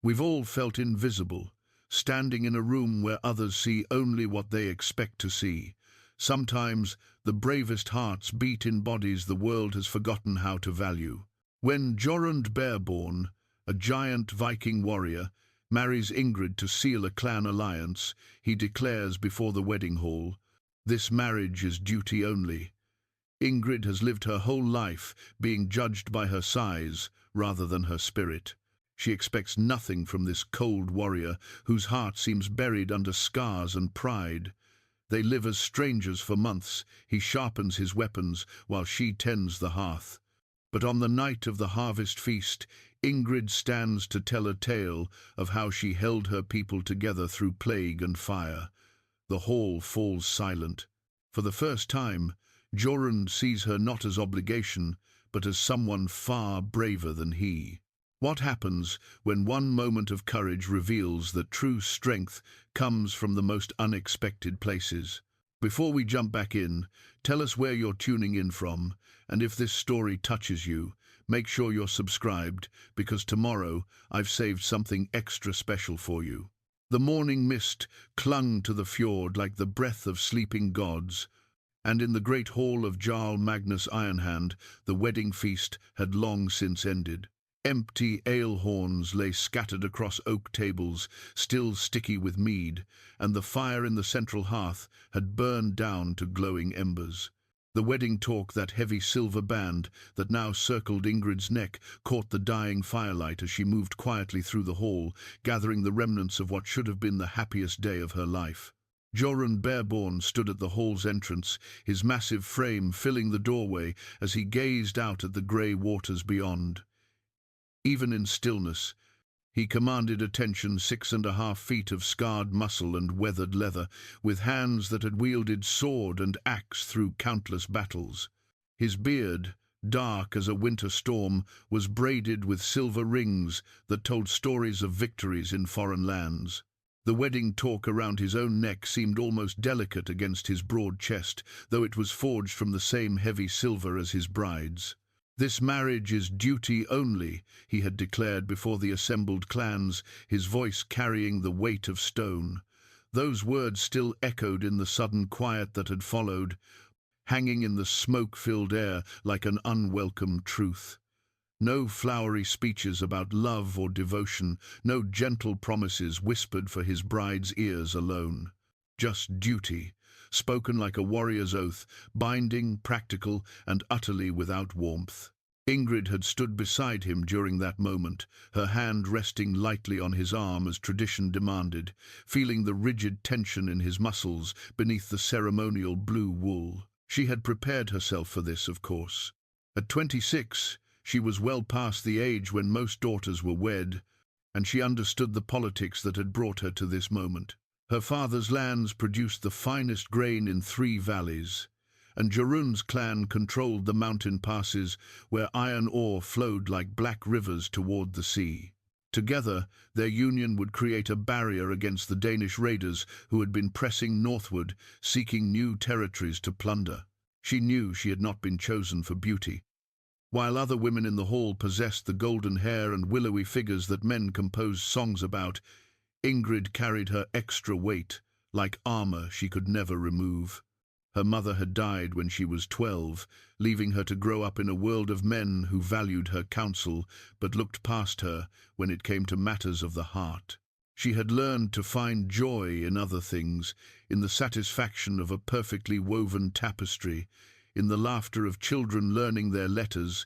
We've all felt invisible, standing in a room where others see only what they expect to see. Sometimes the bravest hearts beat in bodies the world has forgotten how to value. When Jorund Bearborn, a giant Viking warrior, marries Ingrid to seal a clan alliance, he declares before the wedding hall, "This marriage is duty only." Ingrid has lived her whole life being judged by her size rather than her spirit. She expects nothing from this cold warrior whose heart seems buried under scars and pride. They live as strangers for months. He sharpens his weapons while she tends the hearth. But on the night of the harvest feast, Ingrid stands to tell a tale of how she held her people together through plague and fire. The hall falls silent. For the first time, Jorund sees her not as obligation, but as someone far braver than he. What happens when one moment of courage reveals that true strength comes from the most unexpected places? Before we jump back in, tell us where you're tuning in from, and if this story touches you, make sure you're subscribed, because tomorrow I've saved something extra special for you. The morning mist clung to the fjord like the breath of sleeping gods, and in the great hall of Jarl Magnus Ironhand, the wedding feast had long since ended. Empty ale horns lay scattered across oak tables, still sticky with mead, and the fire in the central hearth had burned down to glowing embers. The wedding talk, that heavy silver band that now circled Ingrid's neck, caught the dying firelight as she moved quietly through the hall, gathering the remnants of what should have been the happiest day of her life. Jorund Bearborn stood at the hall's entrance, his massive frame filling the doorway as he gazed out at the grey waters beyond. Even in stillness, he commanded attention. 6.5 feet of scarred muscle and weathered leather, with hands that had wielded sword and axe through countless battles. His beard, dark as a winter storm, was braided with silver rings that told stories of victories in foreign lands. The wedding talk around his own neck seemed almost delicate against his broad chest, though it was forged from the same heavy silver as his bride's. "This marriage is duty only," he had declared before the assembled clans, his voice carrying the weight of stone. Those words still echoed in the sudden quiet that had followed, hanging in the smoke-filled air like an unwelcome truth. No flowery speeches about love or devotion, no gentle promises whispered for his bride's ears alone. Just duty, spoken like a warrior's oath, binding, practical, and utterly without warmth. Ingrid had stood beside him during that moment, her hand resting lightly on his arm as tradition demanded, feeling the rigid tension in his muscles beneath the ceremonial blue wool. She had prepared herself for this, of course. At 26, she was well past the age when most daughters were wed, and she understood the politics that had brought her to this moment. Her father's lands produced the finest grain in 3 valleys, and Jorund's clan controlled the mountain passes where iron ore flowed like black rivers toward the sea. Together, their union would create a barrier against the Danish raiders who had been pressing northward, seeking new territories to plunder. She knew she had not been chosen for beauty. While other women in the hall possessed the golden hair and willowy figures that men composed songs about, Ingrid carried her extra weight, like armor she could never remove. Her mother had died when she was 12, leaving her to grow up in a world of men who valued her counsel but looked past her when it came to matters of the heart. She had learned to find joy in other things, in the satisfaction of a perfectly woven tapestry, in the laughter of children learning their letters,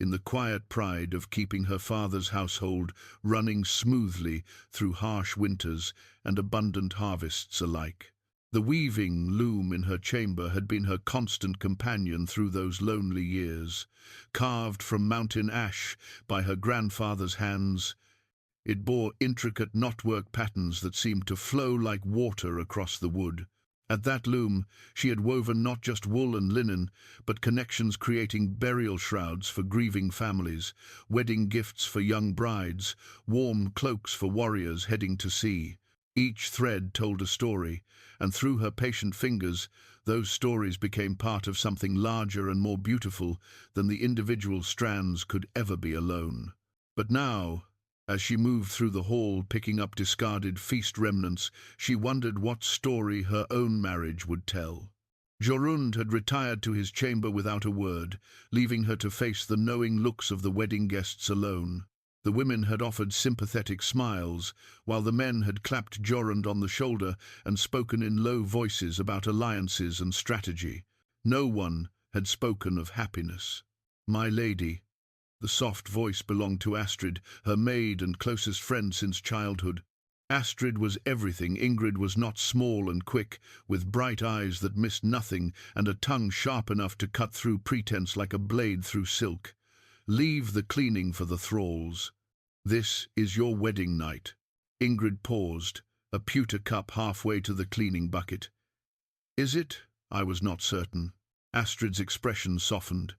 in the quiet pride of keeping her father's household running smoothly through harsh winters and abundant harvests alike. The weaving loom in her chamber had been her constant companion through those lonely years. Carved from mountain ash by her grandfather's hands, it bore intricate knotwork patterns that seemed to flow like water across the wood. At that loom, she had woven not just wool and linen, but connections creating burial shrouds for grieving families, wedding gifts for young brides, warm cloaks for warriors heading to sea. Each thread told a story, and through her patient fingers, those stories became part of something larger and more beautiful than the individual strands could ever be alone. But now, As she moved through the hall, picking up discarded feast remnants, she wondered what story her own marriage would tell. Jorund had retired to his chamber without a word, leaving her to face the knowing looks of the wedding guests alone. The women had offered sympathetic smiles, while the men had clapped Jorund on the shoulder and spoken in low voices about alliances and strategy. No one had spoken of happiness. "My lady." The soft voice belonged to Astrid, her maid and closest friend since childhood. Astrid was everything. Ingrid was not small and quick, with bright eyes that missed nothing and a tongue sharp enough to cut through pretense like a blade through silk. "Leave the cleaning for the thralls. This is your wedding night." Ingrid paused, a pewter cup halfway to the cleaning bucket. "Is it?" I was not certain. Astrid's expression softened.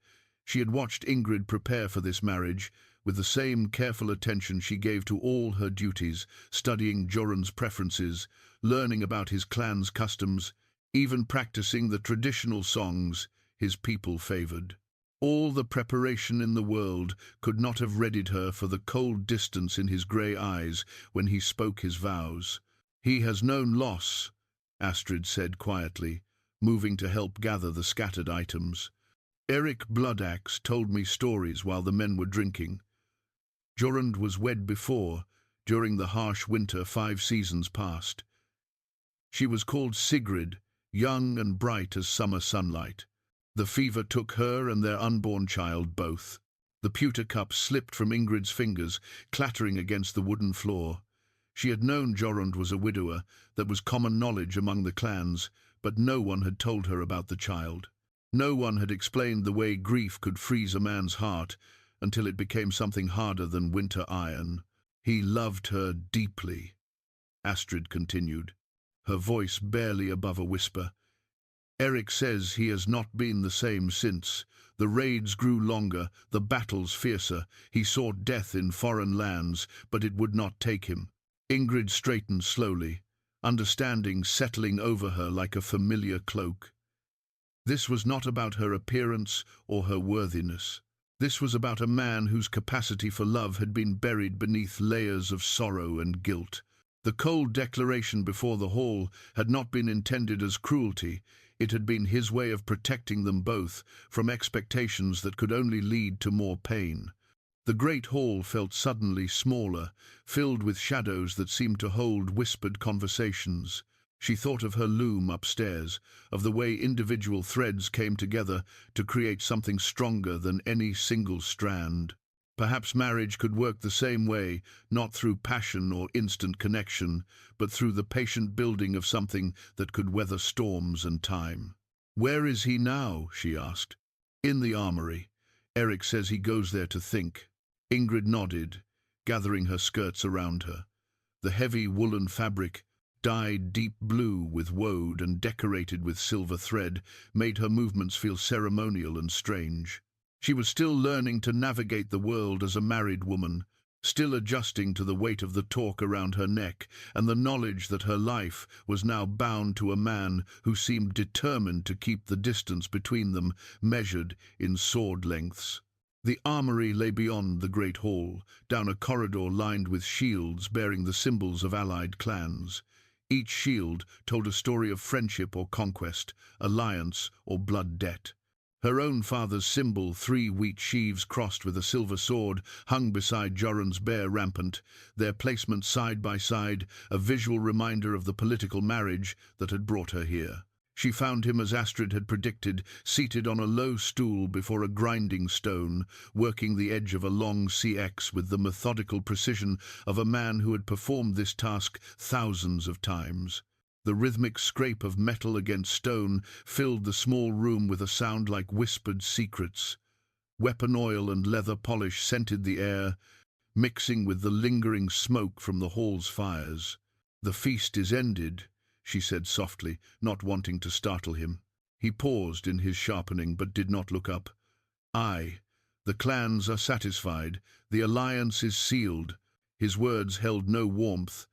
She had watched Ingrid prepare for this marriage, with the same careful attention she gave to all her duties, studying Jorund's preferences, learning about his clan's customs, even practicing the traditional songs his people favoured. All the preparation in the world could not have readied her for the cold distance in his grey eyes when he spoke his vows. "He has known loss," Astrid said quietly, moving to help gather the scattered items. "Eric Bloodaxe told me stories while the men were drinking. Jorund was wed before, during the harsh winter 5 seasons past. She was called Sigrid, young and bright as summer sunlight. The fever took her and their unborn child both." The pewter cup slipped from Ingrid's fingers, clattering against the wooden floor. She had known Jorund was a widower. That was common knowledge among the clans, but no one had told her about the child. No one had explained the way grief could freeze a man's heart until it became something harder than winter iron. "He loved her deeply," Astrid continued, her voice barely above a whisper. "Eric says he has not been the same since. The raids grew longer, the battles fiercer. He sought death in foreign lands, but it would not take him." Ingrid straightened slowly, understanding settling over her like a familiar cloak. This was not about her appearance or her worthiness. This was about a man whose capacity for love had been buried beneath layers of sorrow and guilt. The cold declaration before the hall had not been intended as cruelty. It had been his way of protecting them both from expectations that could only lead to more pain. The great hall felt suddenly smaller, filled with shadows that seemed to hold whispered conversations. She thought of her loom upstairs, of the way individual threads came together to create something stronger than any single strand. Perhaps marriage could work the same way, not through passion or instant connection, but through the patient building of something that could weather storms and time. "Where is he now?" she asked. "In the armory. Eric says he goes there to think." Ingrid nodded, gathering her skirts around her. The heavy woolen fabric, dyed deep blue with woad and decorated with silver thread, made her movements feel ceremonial and strange. She was still learning to navigate the world as a married woman, still adjusting to the weight of the talk around her neck and the knowledge that her life was now bound to a man who seemed determined to keep the distance between them measured in sword lengths. The armory lay beyond the great hall, down a corridor lined with shields bearing the symbols of allied clans. Each shield told a story of friendship or conquest, alliance or blood debt. Her own father's symbol, 3 wheat sheaves crossed with a silver sword, hung beside Jorund's bare rampant, their placement side by side, a visual reminder of the political marriage that had brought her here. She found him, as Astrid had predicted, seated on a low stool before a grinding stone, working the edge of a long CX with the methodical precision of a man who had performed this task thousands of times. The rhythmic scrape of metal against stone filled the small room with a sound like whispered secrets. Weapon oil and leather polish scented the air, mixing with the lingering smoke from the hall's fires. "The feast is ended," she said softly, not wanting to startle him. He paused in his sharpening, but did not look up. "Aye, the clans are satisfied. The alliance is sealed." His words held no warmth,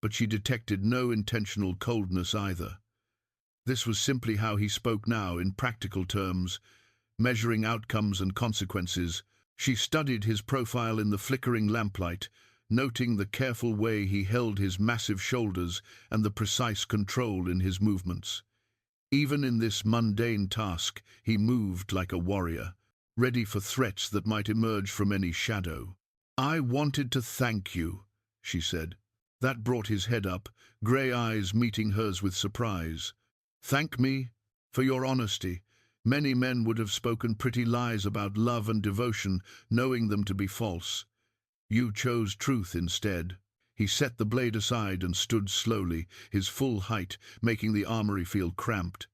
but she detected no intentional coldness either. This was simply how he spoke now, in practical terms, measuring outcomes and consequences. She studied his profile in the flickering lamplight, noting the careful way he held his massive shoulders and the precise control in his movements. Even in this mundane task, he moved like a warrior, ready for threats that might emerge from any shadow. "I wanted to thank you," she said. That brought his head up, grey eyes meeting hers with surprise. "Thank me? For your honesty. Many men would have spoken pretty lies about love and devotion, knowing them to be false. You chose truth instead." He set the blade aside and stood slowly, his full height making the armory feel cramped.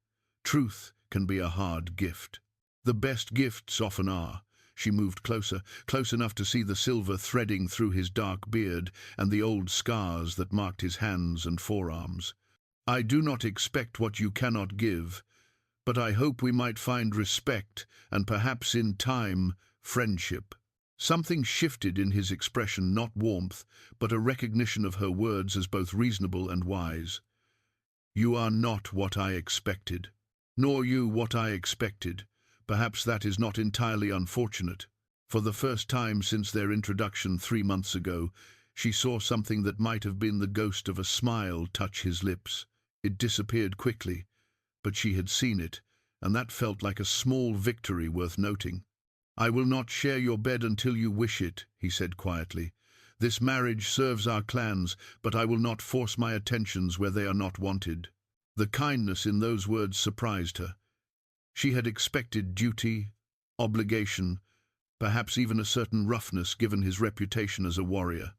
Truth can be a hard gift. The best gifts often are. She moved closer, close enough to see the silver threading through his dark beard and the old scars that marked his hands and forearms. "I do not expect what you cannot give, but I hope we might find respect and perhaps in time, friendship." Something shifted in his expression, not warmth, but a recognition of her words as both reasonable and wise. "You are not what I expected, nor you what I expected. Perhaps that is not entirely unfortunate." For the first time since their introduction 3 months ago, she saw something that might have been the ghost of a smile touch his lips. It disappeared quickly, but she had seen it, and that felt like a small victory worth noting. "I will not share your bed until you wish it," he said quietly. "This marriage serves our clans, but I will not force my attentions where they are not wanted." The kindness in those words surprised her. She had expected duty, obligation, perhaps even a certain roughness given his reputation as a warrior.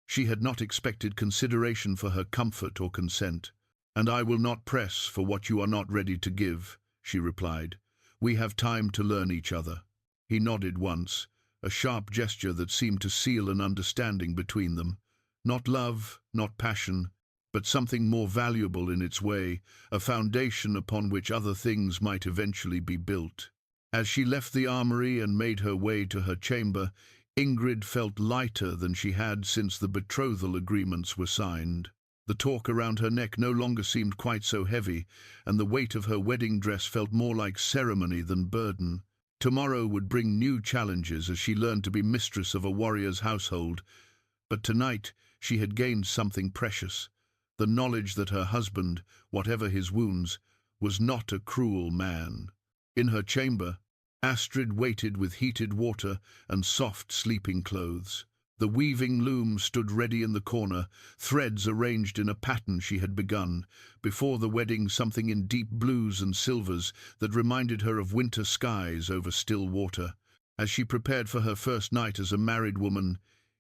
She had not expected consideration for her comfort or consent. "And I will not press for what you are not ready to give," she replied. "We have time to learn each other." He nodded once, a sharp gesture that seemed to seal an understanding between them. Not love, not passion, but something more valuable in its way, a foundation upon which other things might eventually be built. As she left the armory and made her way to her chamber, Ingrid felt lighter than she had since the betrothal agreements were signed. The talk around her neck no longer seemed quite so heavy, and the weight of her wedding dress felt more like ceremony than burden. Tomorrow would bring new challenges as she learned to be mistress of a warrior's household, but tonight she had gained something precious, the knowledge that her husband, whatever his wounds, was not a cruel man. In her chamber, Astrid waited with heated water and soft sleeping clothes. The weaving loom stood ready in the corner, threads arranged in a pattern she had begun. Before the wedding, something in deep blues and silvers that reminded her of winter skies over still water. As she prepared for her first night as a married woman,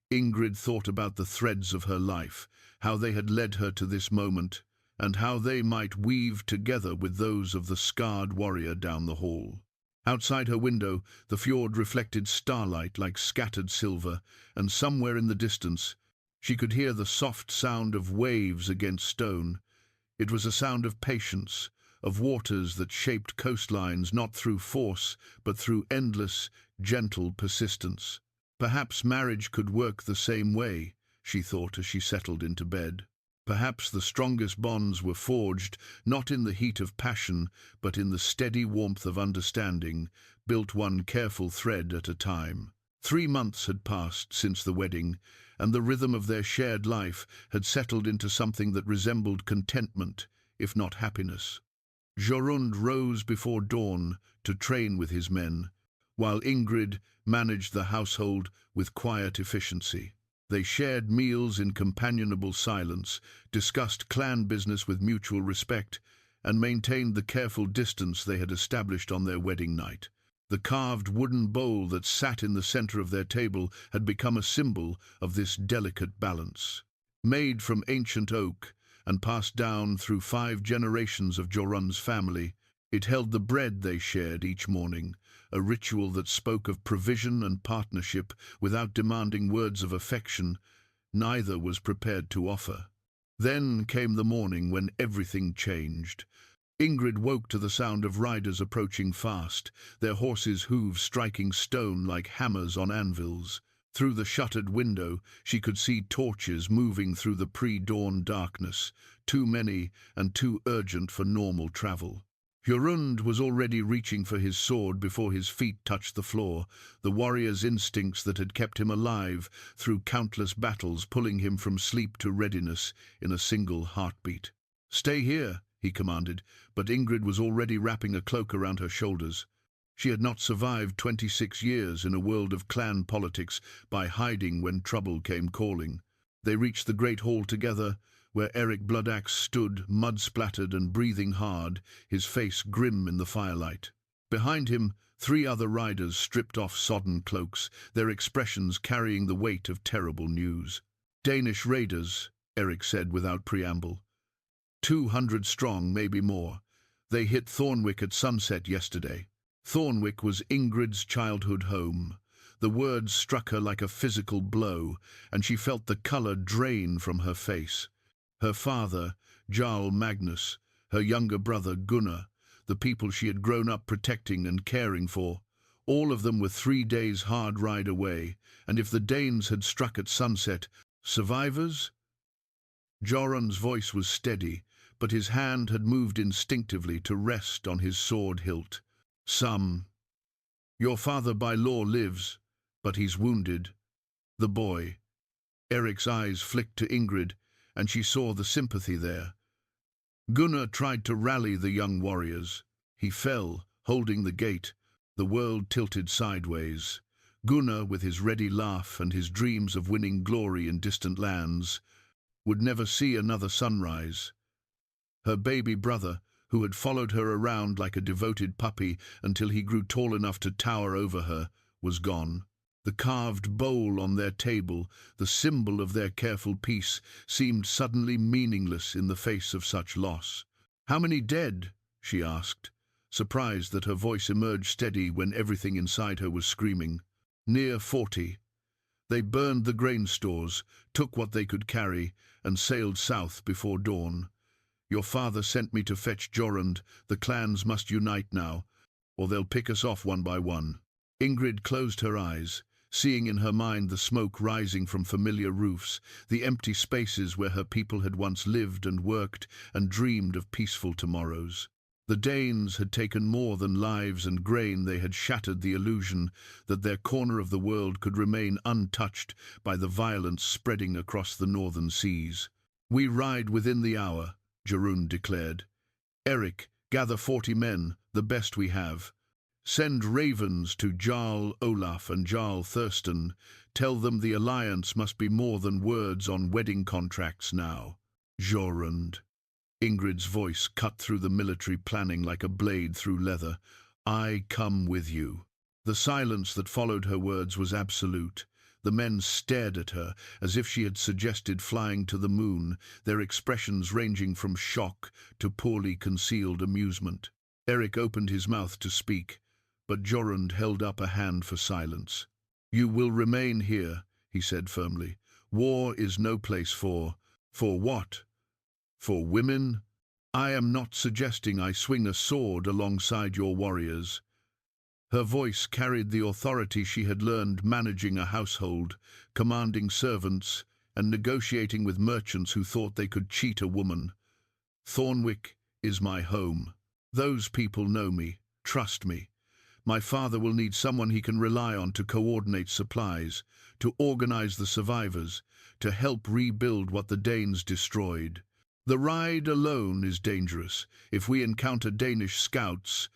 Ingrid thought about the threads of her life, how they had led her to this moment, and how they might weave together with those of the scarred warrior down the hall. Outside her window, the fjord reflected starlight like scattered silver, and somewhere in the distance, she could hear the soft sound of waves against stone. It was a sound of patience, of waters that shaped coastlines not through force, but through endless, gentle persistence. Perhaps marriage could work the same way, she thought as she settled into bed. Perhaps the strongest bonds were forged, not in the heat of passion, but in the steady warmth of understanding, built one careful thread at a time. 3 months had passed since the wedding, and the rhythm of their shared life had settled into something that resembled contentment, if not happiness. Jorund rose before dawn to train with his men, while Ingrid managed the household with quiet efficiency. They shared meals in companionable silence, discussed clan business with mutual respect, and maintained the careful distance they had established on their wedding night. The carved wooden bowl that sat in the center of their table had become a symbol of this delicate balance. Made from ancient oak and passed down through 5 generations of Jorund's family, it held the bread they shared each morning, a ritual that spoke of provision and partnership without demanding words of affection neither was prepared to offer. Then came the morning when everything changed. Ingrid woke to the sound of riders approaching fast, their horses' hooves striking stone like hammers on anvils. Through the shuttered window, she could see torches moving through the pre-dawn darkness, too many and too urgent for normal travel. Jorund was already reaching for his sword before his feet touched the floor, the warrior's instincts that had kept him alive through countless battles pulling him from sleep to readiness in a single heartbeat. "Stay here," he commanded, but Ingrid was already wrapping a cloak around her shoulders. She had not survived 26 years in a world of clan politics by hiding when trouble came calling. They reached the great hall together, where Eric Bloodaxe stood, mud-splattered and breathing hard, his face grim in the firelight. Behind him, 3 other riders stripped off sodden cloaks, their expressions carrying the weight of terrible news. "Danish raiders," Eric said without preamble. 200 strong, maybe more. They hit Thornwick at sunset yesterday. Thornwick was Ingrid's childhood home. The words struck her like a physical blow, and she felt the colour drain from her face. Her father, Jarl Magnus, her younger brother Gunnar, the people she had grown up protecting and caring for, all of them were 3 days' hard ride away, and if the Danes had struck at sunset, survivors? Jorund's voice was steady, but his hand had moved instinctively to rest on his sword hilt. "Some. Your father by law lives, but he's wounded." The boy. Eric's eyes flicked to Ingrid, and she saw the sympathy there. Gunnar tried to rally the young warriors. He fell, holding the gate. The world tilted sideways. Gunnar, with his ready laugh and his dreams of winning glory in distant lands, would never see another sunrise. Her baby brother, who had followed her around like a devoted puppy until he grew tall enough to tower over her, was gone. The carved bowl on their table, the symbol of their careful peace, seemed suddenly meaningless in the face of such loss. "How many dead?" she asked, surprised that her voice emerged steady when everything inside her was screaming. "Near 40. They burned the grain stores, took what they could carry, and sailed south before dawn. Your father sent me to fetch Jorund. The clans must unite now, or they'll pick us off one by one." Ingrid closed her eyes, seeing in her mind the smoke rising from familiar roofs, the empty spaces where her people had once lived and worked and dreamed of peaceful tomorrows. The Danes had taken more than lives and grain. They had shattered the illusion that their corner of the world could remain untouched by the violence spreading across the northern seas. "We ride within the hour," Jorund declared. "Eric, gather 40 men, the best we have. Send ravens to Jarl Olaf and Jarl Thurston. Tell them the alliance must be more than words on wedding contracts now." "Jorund." Ingrid's voice cut through the military planning like a blade through leather. "I come with you." The silence that followed her words was absolute. The men stared at her as if she had suggested flying to the moon, their expressions ranging from shock to poorly concealed amusement. Eric opened his mouth to speak, but Jorund held up a hand for silence. "You will remain here," he said firmly. "War is no place for what? For women? I am not suggesting I swing a sword alongside your warriors." Her voice carried the authority she had learned managing a household, commanding servants, and negotiating with merchants who thought they could cheat a woman. "Thornwick is my home. Those people know me, trust me. My father will need someone he can rely on to coordinate supplies, to organize the survivors, to help rebuild what the Danes destroyed. The ride alone is dangerous. If we encounter Danish scouts,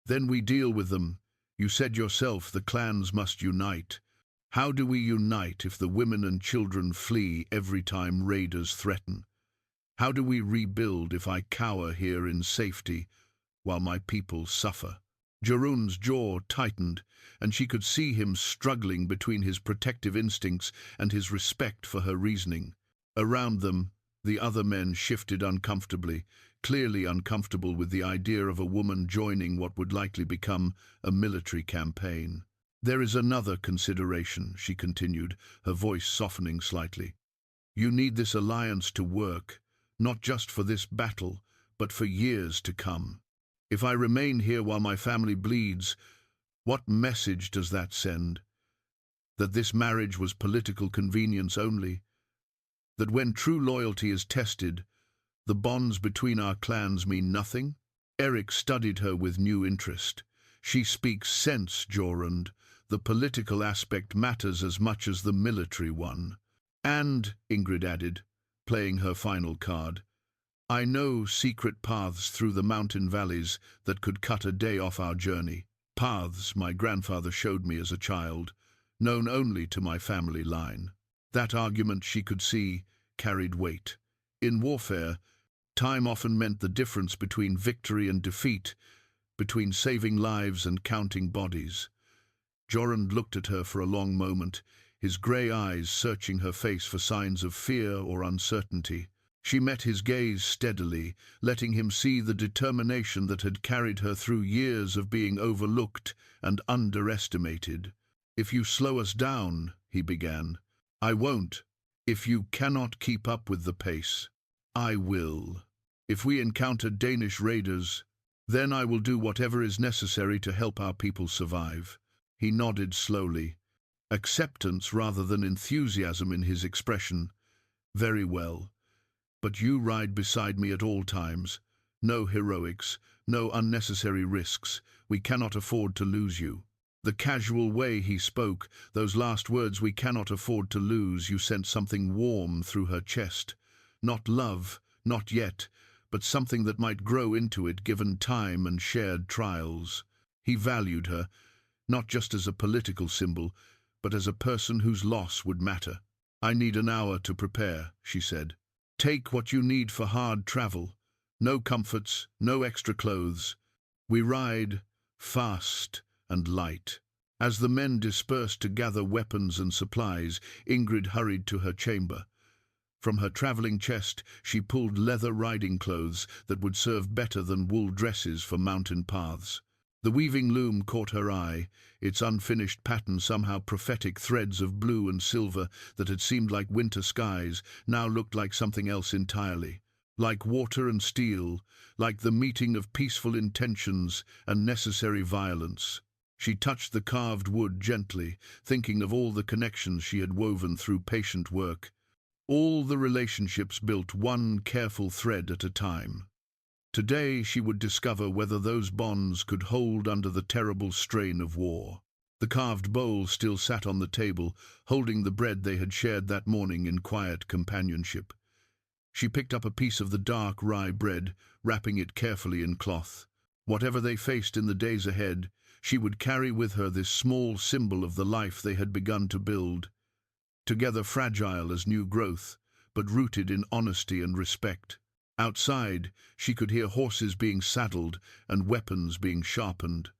then we deal with them. You said yourself the clans must unite. How do we unite if the women and children flee every time raiders threaten? How do we rebuild if I cower here in safety while my people suffer?" Jorund's jaw tightened, and she could see him struggling between his protective instincts and his respect for her reasoning. Around them, the other men shifted uncomfortably, clearly uncomfortable with the idea of a woman joining what would likely become a military campaign. "There is another consideration," she continued, her voice softening slightly. "You need this alliance to work, not just for this battle, but for years to come. If I remain here while my family bleeds, what message does that send? That this marriage was political convenience only? That when true loyalty is tested, the bonds between our clans mean nothing?" Eric studied her with new interest. She speaks sense, Jorund. The political aspect matters as much as the military one. And, Ingrid added, playing her final card, I know secret paths through the mountain valleys that could cut a day off our journey. Paths my grandfather showed me as a child, known only to my family line. That argument, she could see, carried weight. In warfare, time often meant the difference between victory and defeat, between saving lives and counting bodies. Jorund looked at her for a long moment, his grey eyes searching her face for signs of fear or uncertainty. She met his gaze steadily, letting him see the determination that had carried her through years of being overlooked and underestimated. "If you slow us down," he began. "I won't. If you cannot keep up with the pace, I will. If we encounter Danish raiders, then I will do whatever is necessary to help our people survive." He nodded slowly, acceptance rather than enthusiasm in his expression. "Very well. But you ride beside me at all times. No heroics, no unnecessary risks. We cannot afford to lose you." The casual way he spoke, those last words, "we cannot afford to lose you," sent something warm through her chest. Not love, not yet, but something that might grow into it given time and shared trials. He valued her, not just as a political symbol, but as a person whose loss would matter. "I need an hour to prepare," she said. "Take what you need for hard travel. No comforts, no extra clothes. We ride fast and light." As the men dispersed to gather weapons and supplies, Ingrid hurried to her chamber. From her travelling chest, she pulled leather riding clothes that would serve better than wool dresses for mountain paths. The weaving loom caught her eye, its unfinished pattern somehow prophetic. Threads of blue and silver that had seemed like winter skies now looked like something else entirely. Like water and steel, like the meeting of peaceful intentions and necessary violence. She touched the carved wood gently, thinking of all the connections she had woven through patient work. All the relationships built one careful thread at a time. Today she would discover whether those bonds could hold under the terrible strain of war. The carved bowl still sat on the table, holding the bread they had shared that morning in quiet companionship. She picked up a piece of the dark rye bread, wrapping it carefully in cloth. Whatever they faced in the days ahead, she would carry with her this small symbol of the life they had begun to build. Together, fragile as new growth, but rooted in honesty and respect. Outside, she could hear horses being saddled and weapons being sharpened.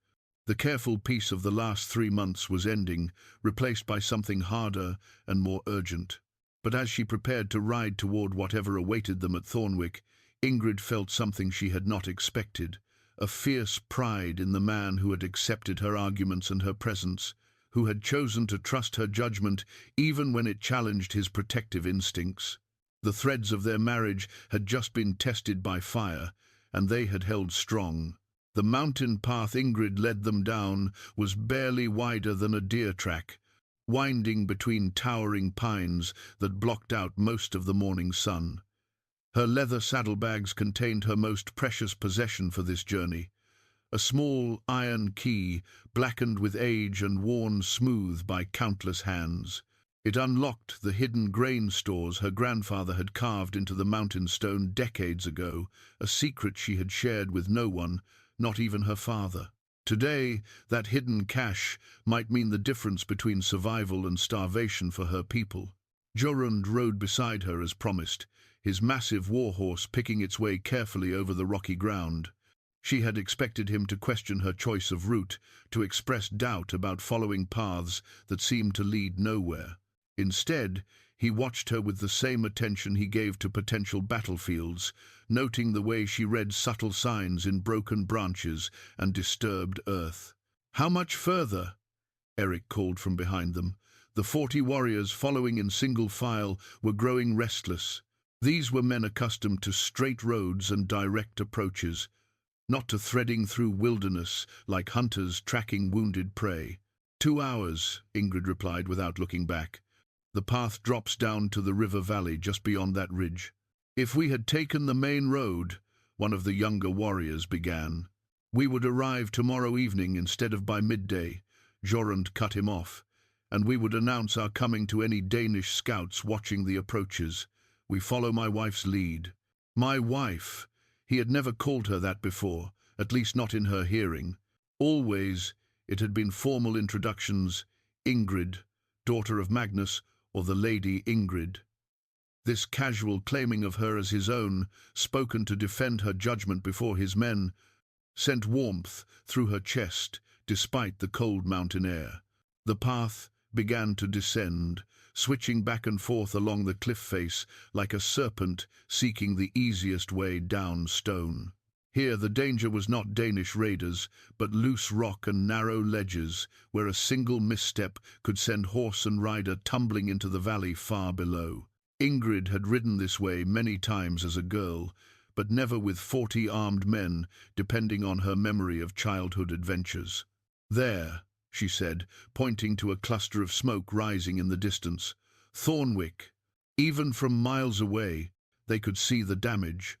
The careful peace of the last 3 months was ending, replaced by something harder and more urgent. But as she prepared to ride toward whatever awaited them at Thornwick, Ingrid felt something she had not expected, a fierce pride in the man who had accepted her arguments and her presence, who had chosen to trust her judgment even when it challenged his protective instincts. The threads of their marriage had just been tested by fire, and they had held strong. The mountain path Ingrid led them down was barely wider than a deer track, winding between towering pines that blocked out most of the morning sun. Her leather saddlebags contained her most precious possession for this journey, a small iron key, blackened with age and worn smooth by countless hands. It unlocked the hidden grain stores her grandfather had carved into the mountain stone decades ago, a secret she had shared with no one, not even her father. Today, that hidden cache might mean the difference between survival and starvation for her people. Jorund rode beside her as promised, his massive warhorse picking its way carefully over the rocky ground. She had expected him to question her choice of route, to express doubt about following paths that seemed to lead nowhere. Instead, he watched her with the same attention he gave to potential battlefields, noting the way she read subtle signs in broken branches and disturbed earth. "How much further?" Eric called from behind them. The 40 warriors following in single file were growing restless. These were men accustomed to straight roads and direct approaches, not to threading through wilderness like hunters tracking wounded prey. 2 hours, Ingrid replied without looking back. The path drops down to the river valley just beyond that ridge. If we had taken the main road, one of the younger warriors began. "We would arrive tomorrow evening instead of by midday," Jorund cut him off, "and we would announce our coming to any Danish scouts watching the approaches. We follow my wife's lead." My wife! He had never called her that before, at least not in her hearing. Always it had been formal introductions: Ingrid, daughter of Magnus, or the Lady Ingrid. This casual claiming of her as his own, spoken to defend her judgment before his men, sent warmth through her chest despite the cold mountain air. The path began to descend, switching back and forth along the cliff face like a serpent seeking the easiest way down stone. Here the danger was not Danish raiders, but loose rock and narrow ledges where a single misstep could send horse and rider tumbling into the valley far below. Ingrid had ridden this way many times as a girl, but never with 40 armed men, depending on her memory of childhood adventures. "There," she said, pointing to a cluster of smoke rising in the distance. "Thornwick." Even from miles away, they could see the damage.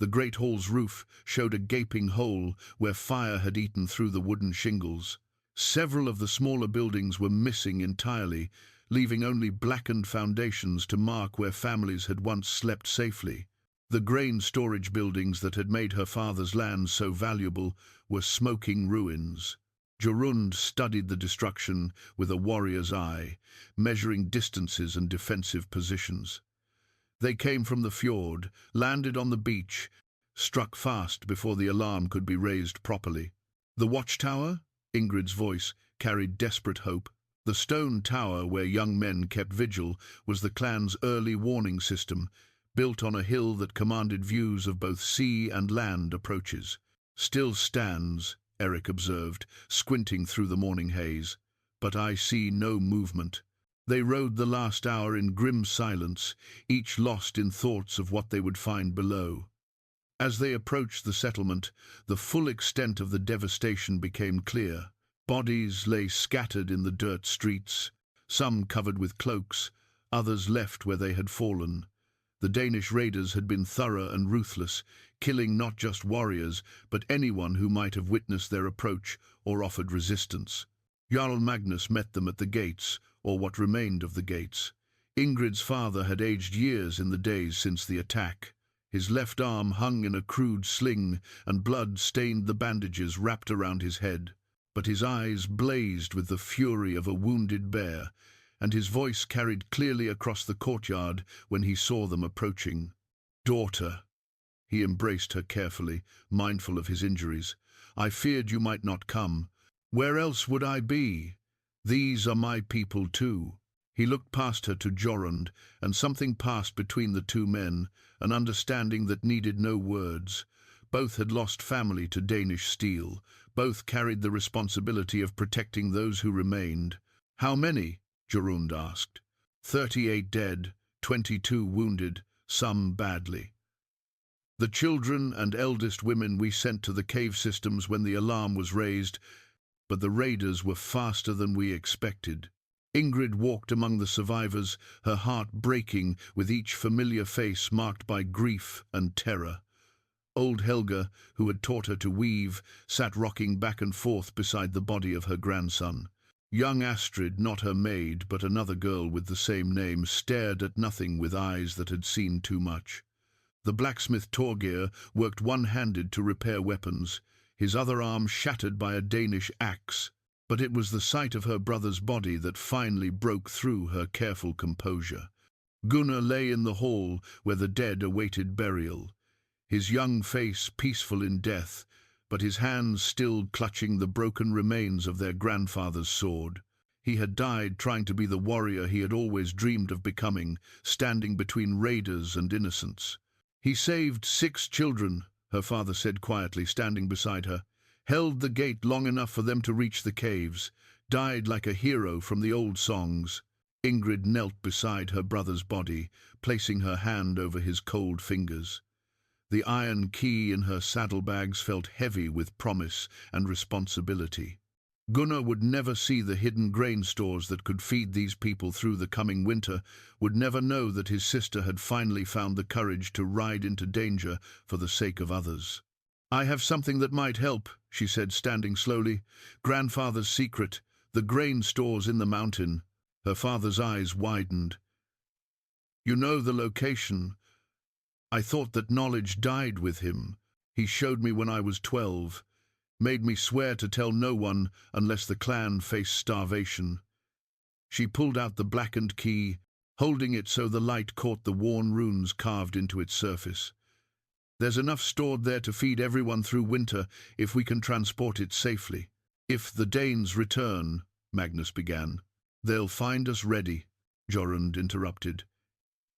The great hall's roof showed a gaping hole where fire had eaten through the wooden shingles. Several of the smaller buildings were missing entirely, leaving only blackened foundations to mark where families had once slept safely. The grain storage buildings that had made her father's land so valuable were smoking ruins. Jorund studied the destruction with a warrior's eye, measuring distances and defensive positions. They came from the fjord, landed on the beach, struck fast before the alarm could be raised properly. "The watchtower?" Ingrid's voice carried desperate hope. The stone tower where young men kept vigil was the clan's early warning system, built on a hill that commanded views of both sea and land approaches. "Still stands," Eric observed, squinting through the morning haze. "But I see no movement." They rode the last hour in grim silence, each lost in thoughts of what they would find below. As they approached the settlement, the full extent of the devastation became clear. Bodies lay scattered in the dirt streets, some covered with cloaks, others left where they had fallen. The Danish raiders had been thorough and ruthless, killing not just warriors, but anyone who might have witnessed their approach or offered resistance. Jarl Magnus met them at the gates, or what remained of the gates. Ingrid's father had aged years in the days since the attack. His left arm hung in a crude sling, and blood stained the bandages wrapped around his head. But his eyes blazed with the fury of a wounded bear, and his voice carried clearly across the courtyard when he saw them approaching. "Daughter." He embraced her carefully, mindful of his injuries. "I feared you might not come. Where else would I be? These are my people too." He looked past her to Jorund, and something passed between the two men, an understanding that needed no words. Both had lost family to Danish steel. Both carried the responsibility of protecting those who remained. "How many?" Jorund asked. 38 dead, 22 wounded, some badly. "The children and eldest women we sent to the cave systems when the alarm was raised, but the raiders were faster than we expected." Ingrid walked among the survivors, her heart breaking with each familiar face marked by grief and terror. Old Helga, who had taught her to weave, sat rocking back and forth beside the body of her grandson. Young Astrid, not her maid, but another girl with the same name, stared at nothing with eyes that had seen too much. The blacksmith Torgeir worked one-handed to repair weapons, his other arm shattered by a Danish axe. But it was the sight of her brother's body that finally broke through her careful composure. Gunnar lay in the hall where the dead awaited burial, his young face peaceful in death, but his hands still clutching the broken remains of their grandfather's sword. He had died trying to be the warrior he had always dreamed of becoming, standing between raiders and innocents. "He saved 6 children," her father said quietly, standing beside her. "Held the gate long enough for them to reach the caves. Died like a hero from the old songs." Ingrid knelt beside her brother's body, placing her hand over his cold fingers. The iron key in her saddlebags felt heavy with promise and responsibility. Gunnar would never see the hidden grain stores that could feed these people through the coming winter, would never know that his sister had finally found the courage to ride into danger for the sake of others. "I have something that might help," she said, standing slowly. "Grandfather's secret, the grain stores in the mountain." Her father's eyes widened. "You know the location. I thought that knowledge died with him. He showed me when I was 12. Made me swear to tell no one unless the clan faced starvation." She pulled out the blackened key, holding it so the light caught the worn runes carved into its surface. "There's enough stored there to feed everyone through winter if we can transport it safely." "If the Danes return," Magnus began. "They'll find us ready," Jorund interrupted.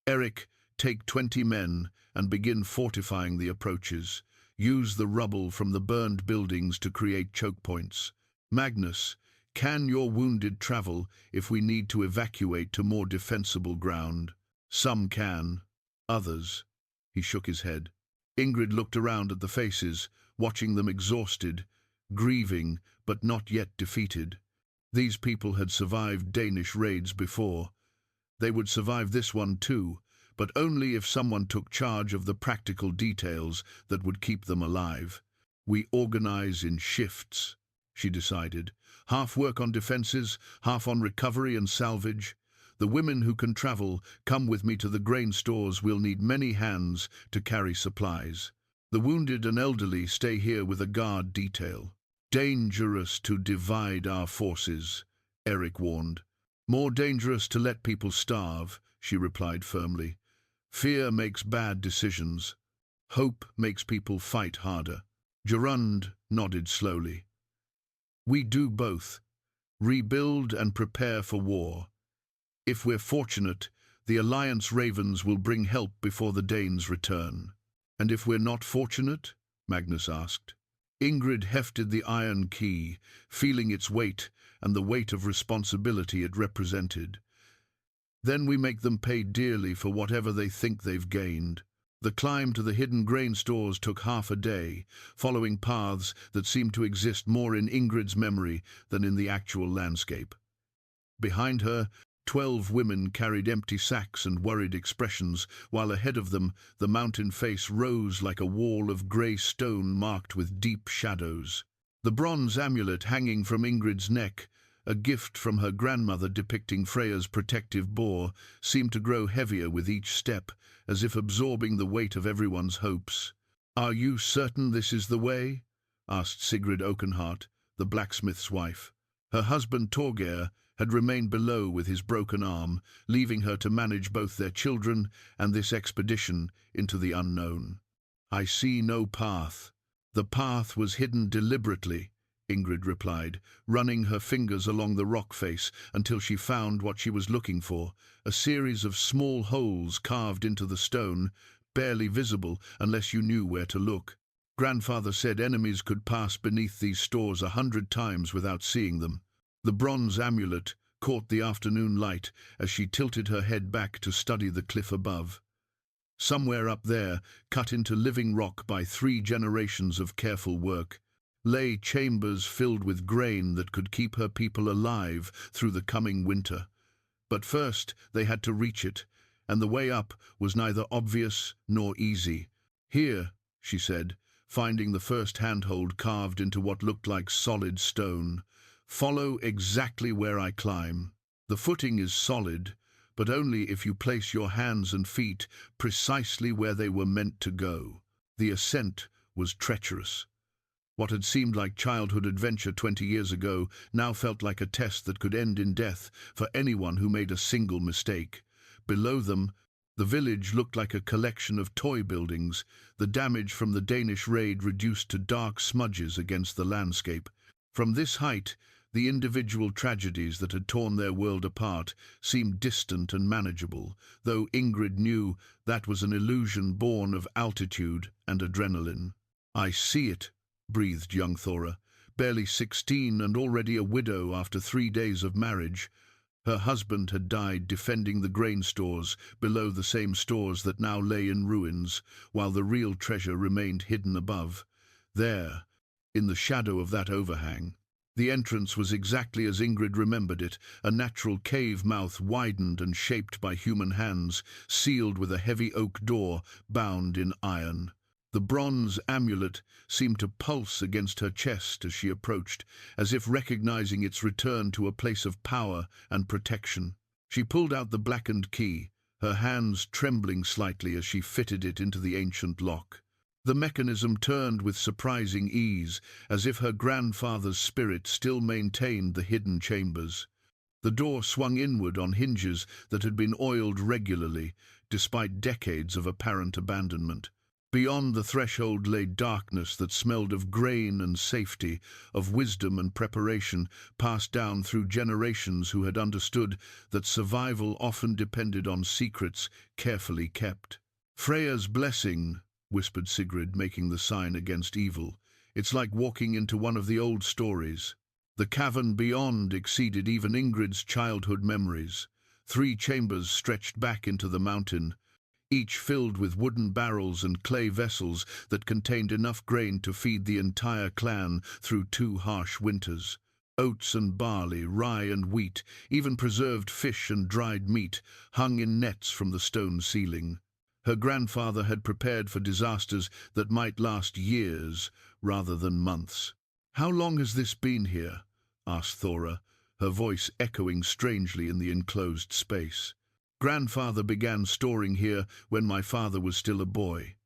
"Eric, take 20 men and begin fortifying the approaches. Use the rubble from the burned buildings to create choke points. Magnus, can your wounded travel if we need to evacuate to more defensible ground?" "Some can, others." He shook his head. Ingrid looked around at the faces, watching them exhausted, grieving, but not yet defeated. These people had survived Danish raids before. They would survive this one too, but only if someone took charge of the practical details that would keep them alive. "We organize in shifts," she decided. "Half work on defenses, half on recovery and salvage. The women who can travel, come with me to the grain stores. We'll need many hands to carry supplies. The wounded and elderly stay here with a guard detail." "Dangerous to divide our forces," Eric warned. "More dangerous to let people starve," she replied firmly. "Fear makes bad decisions. Hope makes people fight harder." Jorund nodded slowly. "We do both. Rebuild and prepare for war. If we're fortunate, the Alliance Ravens will bring help before the Danes return." "And if we're not fortunate?" Magnus asked. Ingrid hefted the iron key, feeling its weight and the weight of responsibility it represented. "Then we make them pay dearly for whatever they think they've gained." The climb to the hidden grain stores took half a day, following paths that seemed to exist more in Ingrid's memory than in the actual landscape. Behind her, 12 women carried empty sacks and worried expressions, while ahead of them the mountain face rose like a wall of grey stone marked with deep shadows. The bronze amulet hanging from Ingrid's neck, a gift from her grandmother depicting Freya's protective boar, seemed to grow heavier with each step, as if absorbing the weight of everyone's hopes. "Are you certain this is the way?" asked Sigrid Oakenheart, the blacksmith's wife. Her husband Torgeir had remained below with his broken arm, leaving her to manage both their children and this expedition into the unknown. "I see no path." "The path was hidden deliberately," Ingrid replied, running her fingers along the rock face until she found what she was looking for, a series of small holes carved into the stone, barely visible unless you knew where to look. "Grandfather said enemies could pass beneath these stores 100 times without seeing them." The bronze amulet caught the afternoon light as she tilted her head back to study the cliff above. Somewhere up there, cut into living rock by 3 generations of careful work, lay chambers filled with grain that could keep her people alive through the coming winter. But first they had to reach it, and the way up was neither obvious nor easy. "Here," she said, finding the first handhold carved into what looked like solid stone. "Follow exactly where I climb. The footing is solid, but only if you place your hands and feet precisely where they were meant to go." The ascent was treacherous. What had seemed like childhood adventure 20 years ago now felt like a test that could end in death for anyone who made a single mistake. Below them, the village looked like a collection of toy buildings, the damage from the Danish raid reduced to dark smudges against the landscape. From this height, the individual tragedies that had torn their world apart seemed distant and manageable, though Ingrid knew that was an illusion born of altitude and adrenaline. "I see it," breathed young Thora, barely 16 and already a widow after 3 days of marriage. Her husband had died defending the grain stores below the same stores that now lay in ruins, while the real treasure remained hidden above. There, in the shadow of that overhang. The entrance was exactly as Ingrid remembered it, a natural cave mouth widened and shaped by human hands, sealed with a heavy oak door bound in iron. The bronze amulet seemed to pulse against her chest as she approached, as if recognizing its return to a place of power and protection. She pulled out the blackened key, her hands trembling slightly as she fitted it into the ancient lock. The mechanism turned with surprising ease, as if her grandfather's spirit still maintained the hidden chambers. The door swung inward on hinges that had been oiled regularly, despite decades of apparent abandonment. Beyond the threshold lay darkness that smelled of grain and safety, of wisdom and preparation, passed down through generations who had understood that survival often depended on secrets carefully kept. "Freya's blessing," whispered Sigrid, making the sign against evil. "It's like walking into one of the old stories." The cavern beyond exceeded even Ingrid's childhood memories. 3 chambers stretched back into the mountain, each filled with wooden barrels and clay vessels that contained enough grain to feed the entire clan through 2 harsh winters. Oats and barley, rye and wheat, even preserved fish and dried meat, hung in nets from the stone ceiling. Her grandfather had prepared for disasters that might last years rather than months. "How long has this been here?" asked Thora, her voice echoing strangely in the enclosed space. "Grandfather began storing here when my father was still a boy.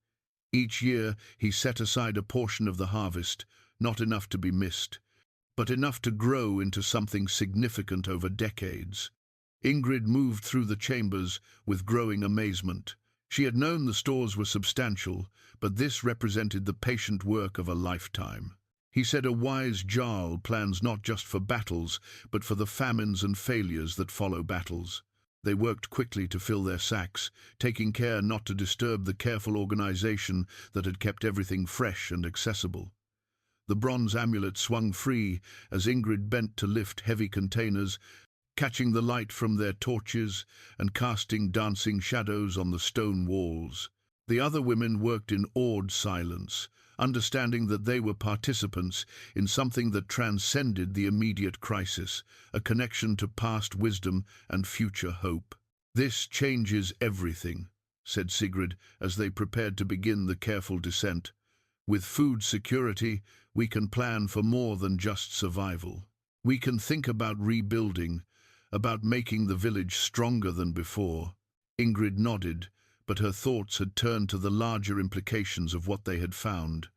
Each year he set aside a portion of the harvest, not enough to be missed, but enough to grow into something significant over decades." Ingrid moved through the chambers with growing amazement. She had known the stores were substantial, but this represented the patient work of a lifetime. He said a wise Jarl plans not just for battles, but for the famines and failures that follow battles. They worked quickly to fill their sacks, taking care not to disturb the careful organization that had kept everything fresh and accessible. The bronze amulet swung free as Ingrid bent to lift heavy containers, catching the light from their torches and casting dancing shadows on the stone walls. The other women worked in awed silence, understanding that they were participants in something that transcended the immediate crisis, a connection to past wisdom and future hope. "This changes everything," said Sigrid as they prepared to begin the careful descent. "With food security, we can plan for more than just survival. We can think about rebuilding, about making the village stronger than before." Ingrid nodded, but her thoughts had turned to the larger implications of what they had found.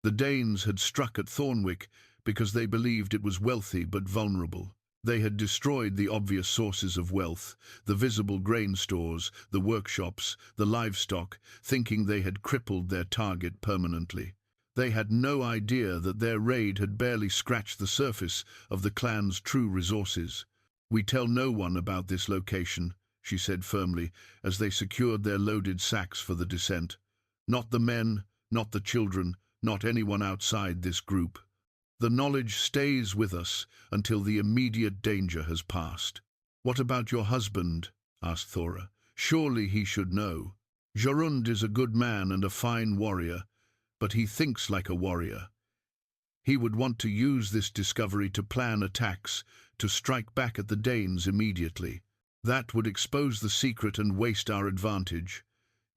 The Danes had struck at Thornwick because they believed it was wealthy but vulnerable. They had destroyed the obvious sources of wealth, the visible grain stores, the workshops, the livestock, thinking they had crippled their target permanently. They had no idea that their raid had barely scratched the surface of the clan's true resources. "We tell no one about this location," she said firmly, as they secured their loaded sacks for the descent. "Not the men, not the children, not anyone outside this group. The knowledge stays with us until the immediate danger has passed." "What about your husband?" asked Thora. "Surely he should know." "Jorund is a good man and a fine warrior, but he thinks like a warrior. He would want to use this discovery to plan attacks, to strike back at the Danes immediately. That would expose the secret and waste our advantage."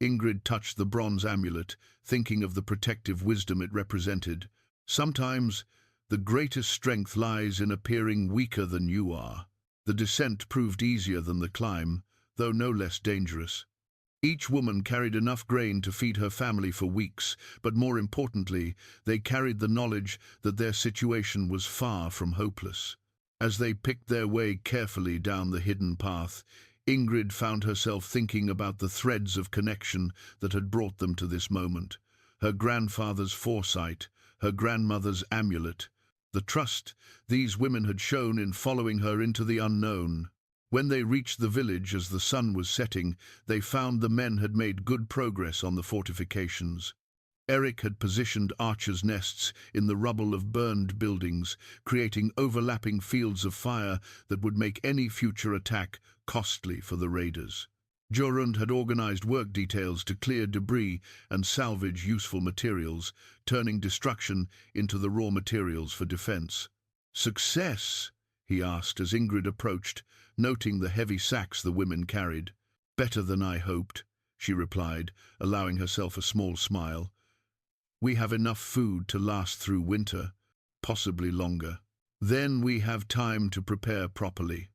Ingrid touched the bronze amulet, thinking of the protective wisdom it represented. "Sometimes the greatest strength lies in appearing weaker than you are." The descent proved easier than the climb, though no less dangerous. Each woman carried enough grain to feed her family for weeks, but more importantly, they carried the knowledge that their situation was far from hopeless. As they picked their way carefully down the hidden path, Ingrid found herself thinking about the threads of connection that had brought them to this moment. Her grandfather's foresight, her grandmother's amulet, the trust these women had shown in following her into the unknown. When they reached the village as the sun was setting, they found the men had made good progress on the fortifications. Eric had positioned archers' nests in the rubble of burned buildings, creating overlapping fields of fire that would make any future attack costly for the raiders. Jorund had organized work details to clear debris and salvage useful materials, turning destruction into the raw materials for defense. "Success?" he asked as Ingrid approached, noting the heavy sacks the women carried. "Better than I hoped," she replied, allowing herself a small smile. "We have enough food to last through winter, possibly longer. Then we have time to prepare properly."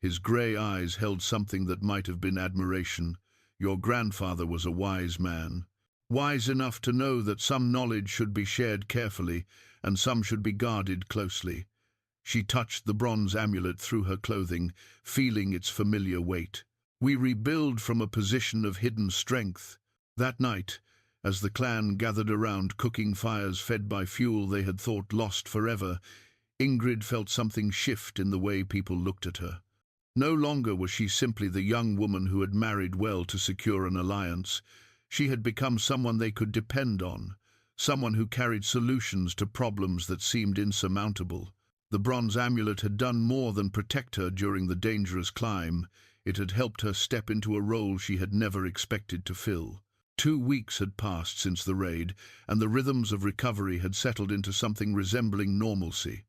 His grey eyes held something that might have been admiration. "Your grandfather was a wise man. Wise enough to know that some knowledge should be shared carefully and some should be guarded closely." She touched the bronze amulet through her clothing, feeling its familiar weight. "We rebuild from a position of hidden strength." That night, as the clan gathered around cooking fires fed by fuel they had thought lost forever, Ingrid felt something shift in the way people looked at her. No longer was she simply the young woman who had married well to secure an alliance. She had become someone they could depend on, someone who carried solutions to problems that seemed insurmountable. The bronze amulet had done more than protect her during the dangerous climb. It had helped her step into a role she had never expected to fill. 2 weeks had passed since the raid, and the rhythms of recovery had settled into something resembling normalcy.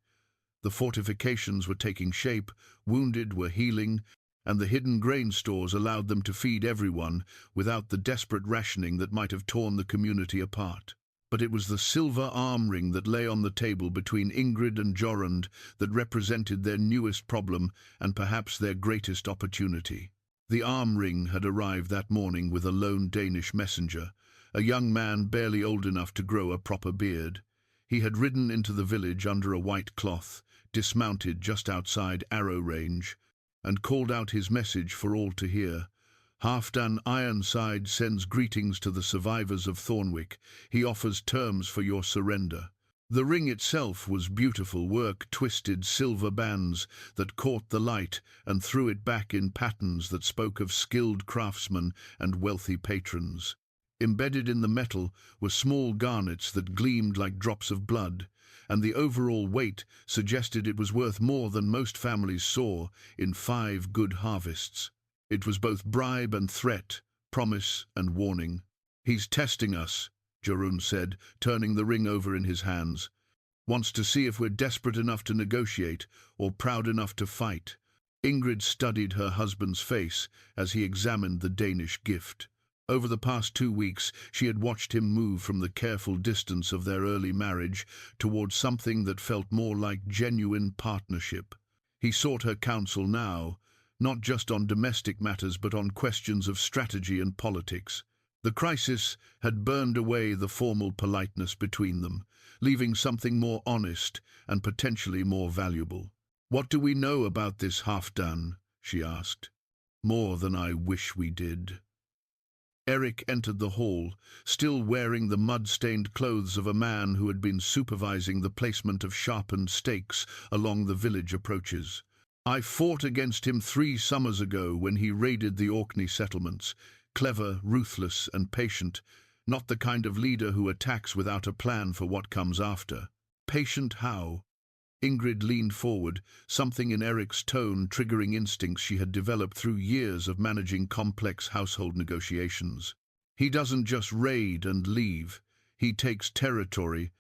The fortifications were taking shape, wounded were healing, and the hidden grain stores allowed them to feed everyone without the desperate rationing that might have torn the community apart. But it was the silver arm ring that lay on the table between Ingrid and Jorund that represented their newest problem and perhaps their greatest opportunity. The arm ring had arrived that morning with a lone Danish messenger, a young man barely old enough to grow a proper beard. He had ridden into the village under a white cloth, dismounted just outside arrow range, and called out his message for all to hear. "Halfdan Ironside sends greetings to the survivors of Thornwick. He offers terms for your surrender." The ring itself was beautiful work, twisted silver bands that caught the light and threw it back in patterns that spoke of skilled craftsmen and wealthy patrons. Embedded in the metal were small garnets that gleamed like drops of blood, and the overall weight suggested it was worth more than most families saw in 5 good harvests. It was both bribe and threat, promise and warning. "He's testing us," Jorund said, turning the ring over in his hands. "Wants to see if we're desperate enough to negotiate or proud enough to fight." Ingrid studied her husband's face as he examined the Danish gift. Over the past 2 weeks, she had watched him move from the careful distance of their early marriage towards something that felt more like genuine partnership. He sought her counsel now, not just on domestic matters but on questions of strategy and politics. The crisis had burned away the formal politeness between them, leaving something more honest and potentially more valuable. "What do we know about this Halfdan?" she asked. "More than I wish we did." Eric entered the hall, still wearing the mud-stained clothes of a man who had been supervising the placement of sharpened stakes along the village approaches. "I fought against him 3 summers ago when he raided the Orkney settlements. Clever, ruthless, and patient, not the kind of leader who attacks without a plan for what comes after." "Patient how?" Ingrid leaned forward, something in Eric's tone triggering instincts she had developed through years of managing complex household negotiations. "He doesn't just raid and leave. He takes territory,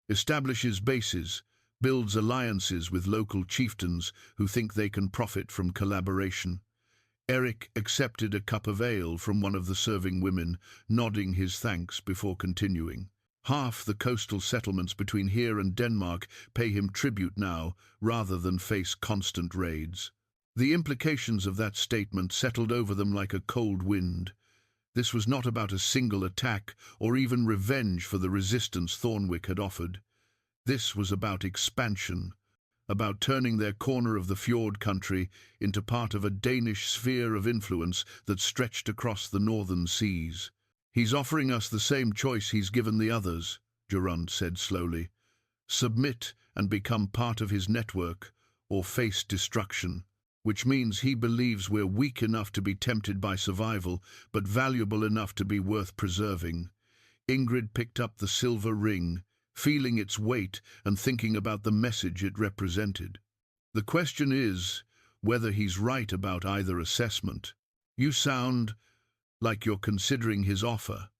establishes bases, builds alliances with local chieftains who think they can profit from collaboration." Eric accepted a cup of ale from one of the serving women, nodding his thanks before continuing. "Half the coastal settlements between here and Denmark pay him tribute now, rather than face constant raids." The implications of that statement settled over them like a cold wind. This was not about a single attack or even revenge for the resistance Thornwick had offered. This was about expansion, about turning their corner of the fjord country into part of a Danish sphere of influence that stretched across the northern seas. "He's offering us the same choice he's given the others," Jorund said slowly. "Submit and become part of his network, or face destruction. Which means he believes we're weak enough to be tempted by survival, but valuable enough to be worth preserving." Ingrid picked up the silver ring, feeling its weight and thinking about the message it represented. "The question is whether he's right about either assessment. You sound like you're considering his offer."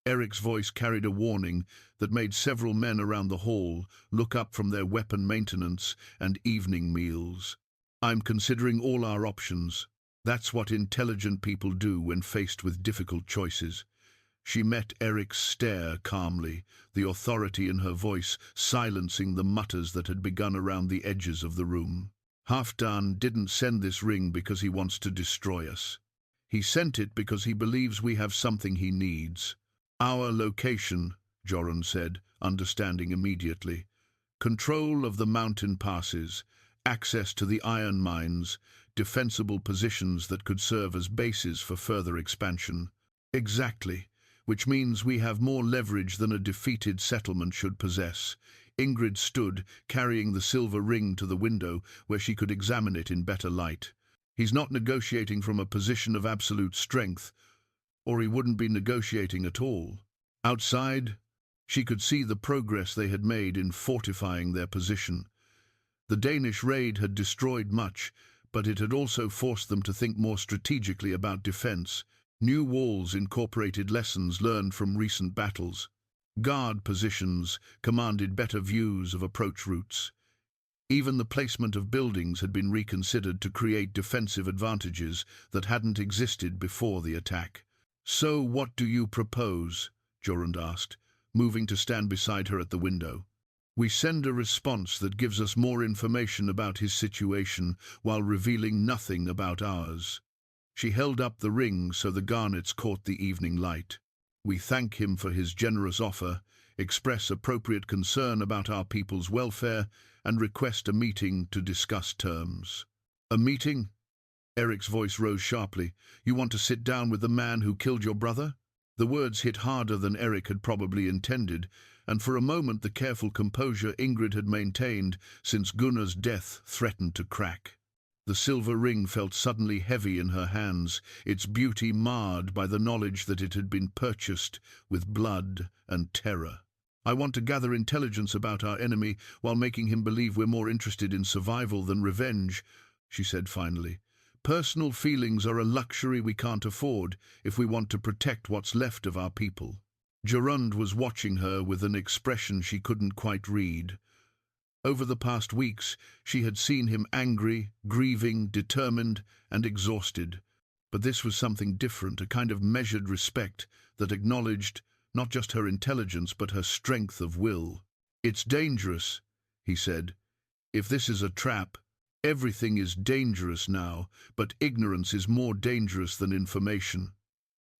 Eric's voice carried a warning that made several men around the hall look up from their weapon maintenance and evening meals. I'm considering all our options. That's what intelligent people do when faced with difficult choices. She met Eric's stare calmly, the authority in her voice silencing the mutters that had begun around the edges of the room. Halfdan didn't send this ring because he wants to destroy us. He sent it because he believes we have something he needs. Our location, Jorund said, understanding immediately. Control of the mountain passes, access to the iron mines, defensible positions that could serve as bases for further expansion. Exactly, which means we have more leverage than a defeated settlement should possess. Ingrid stood, carrying the silver ring to the window where she could examine it in better light. He's not negotiating from a position of absolute strength, or he wouldn't be negotiating at all. Outside, she could see the progress they had made in fortifying their position. The Danish raid had destroyed much, but it had also forced them to think more strategically about defense. New walls incorporated lessons learned from recent battles. Guard positions commanded better views of approach routes. Even the placement of buildings had been reconsidered to create defensive advantages that hadn't existed before the attack. "So what do you propose?" Jorund asked, moving to stand beside her at the window. "We send a response that gives us more information about his situation while revealing nothing about ours." She held up the ring so the garnets caught the evening light. "We thank him for his generous offer, express appropriate concern about our people's welfare, and request a meeting to discuss terms." "A meeting?" Eric's voice rose sharply. "You want to sit down with the man who killed your brother?" The words hit harder than Eric had probably intended, and for a moment the careful composure Ingrid had maintained since Gunnar's death threatened to crack. The silver ring felt suddenly heavy in her hands, its beauty marred by the knowledge that it had been purchased with blood and terror. "I want to gather intelligence about our enemy while making him believe we're more interested in survival than revenge," she said finally. "Personal feelings are a luxury we can't afford if we want to protect what's left of our people." Jorund was watching her with an expression she couldn't quite read. Over the past weeks, she had seen him angry, grieving, determined, and exhausted. But this was something different, a kind of measured respect that acknowledged not just her intelligence but her strength of will. "It's dangerous," he said. "If this is a trap, everything is dangerous now, but ignorance is more dangerous than information."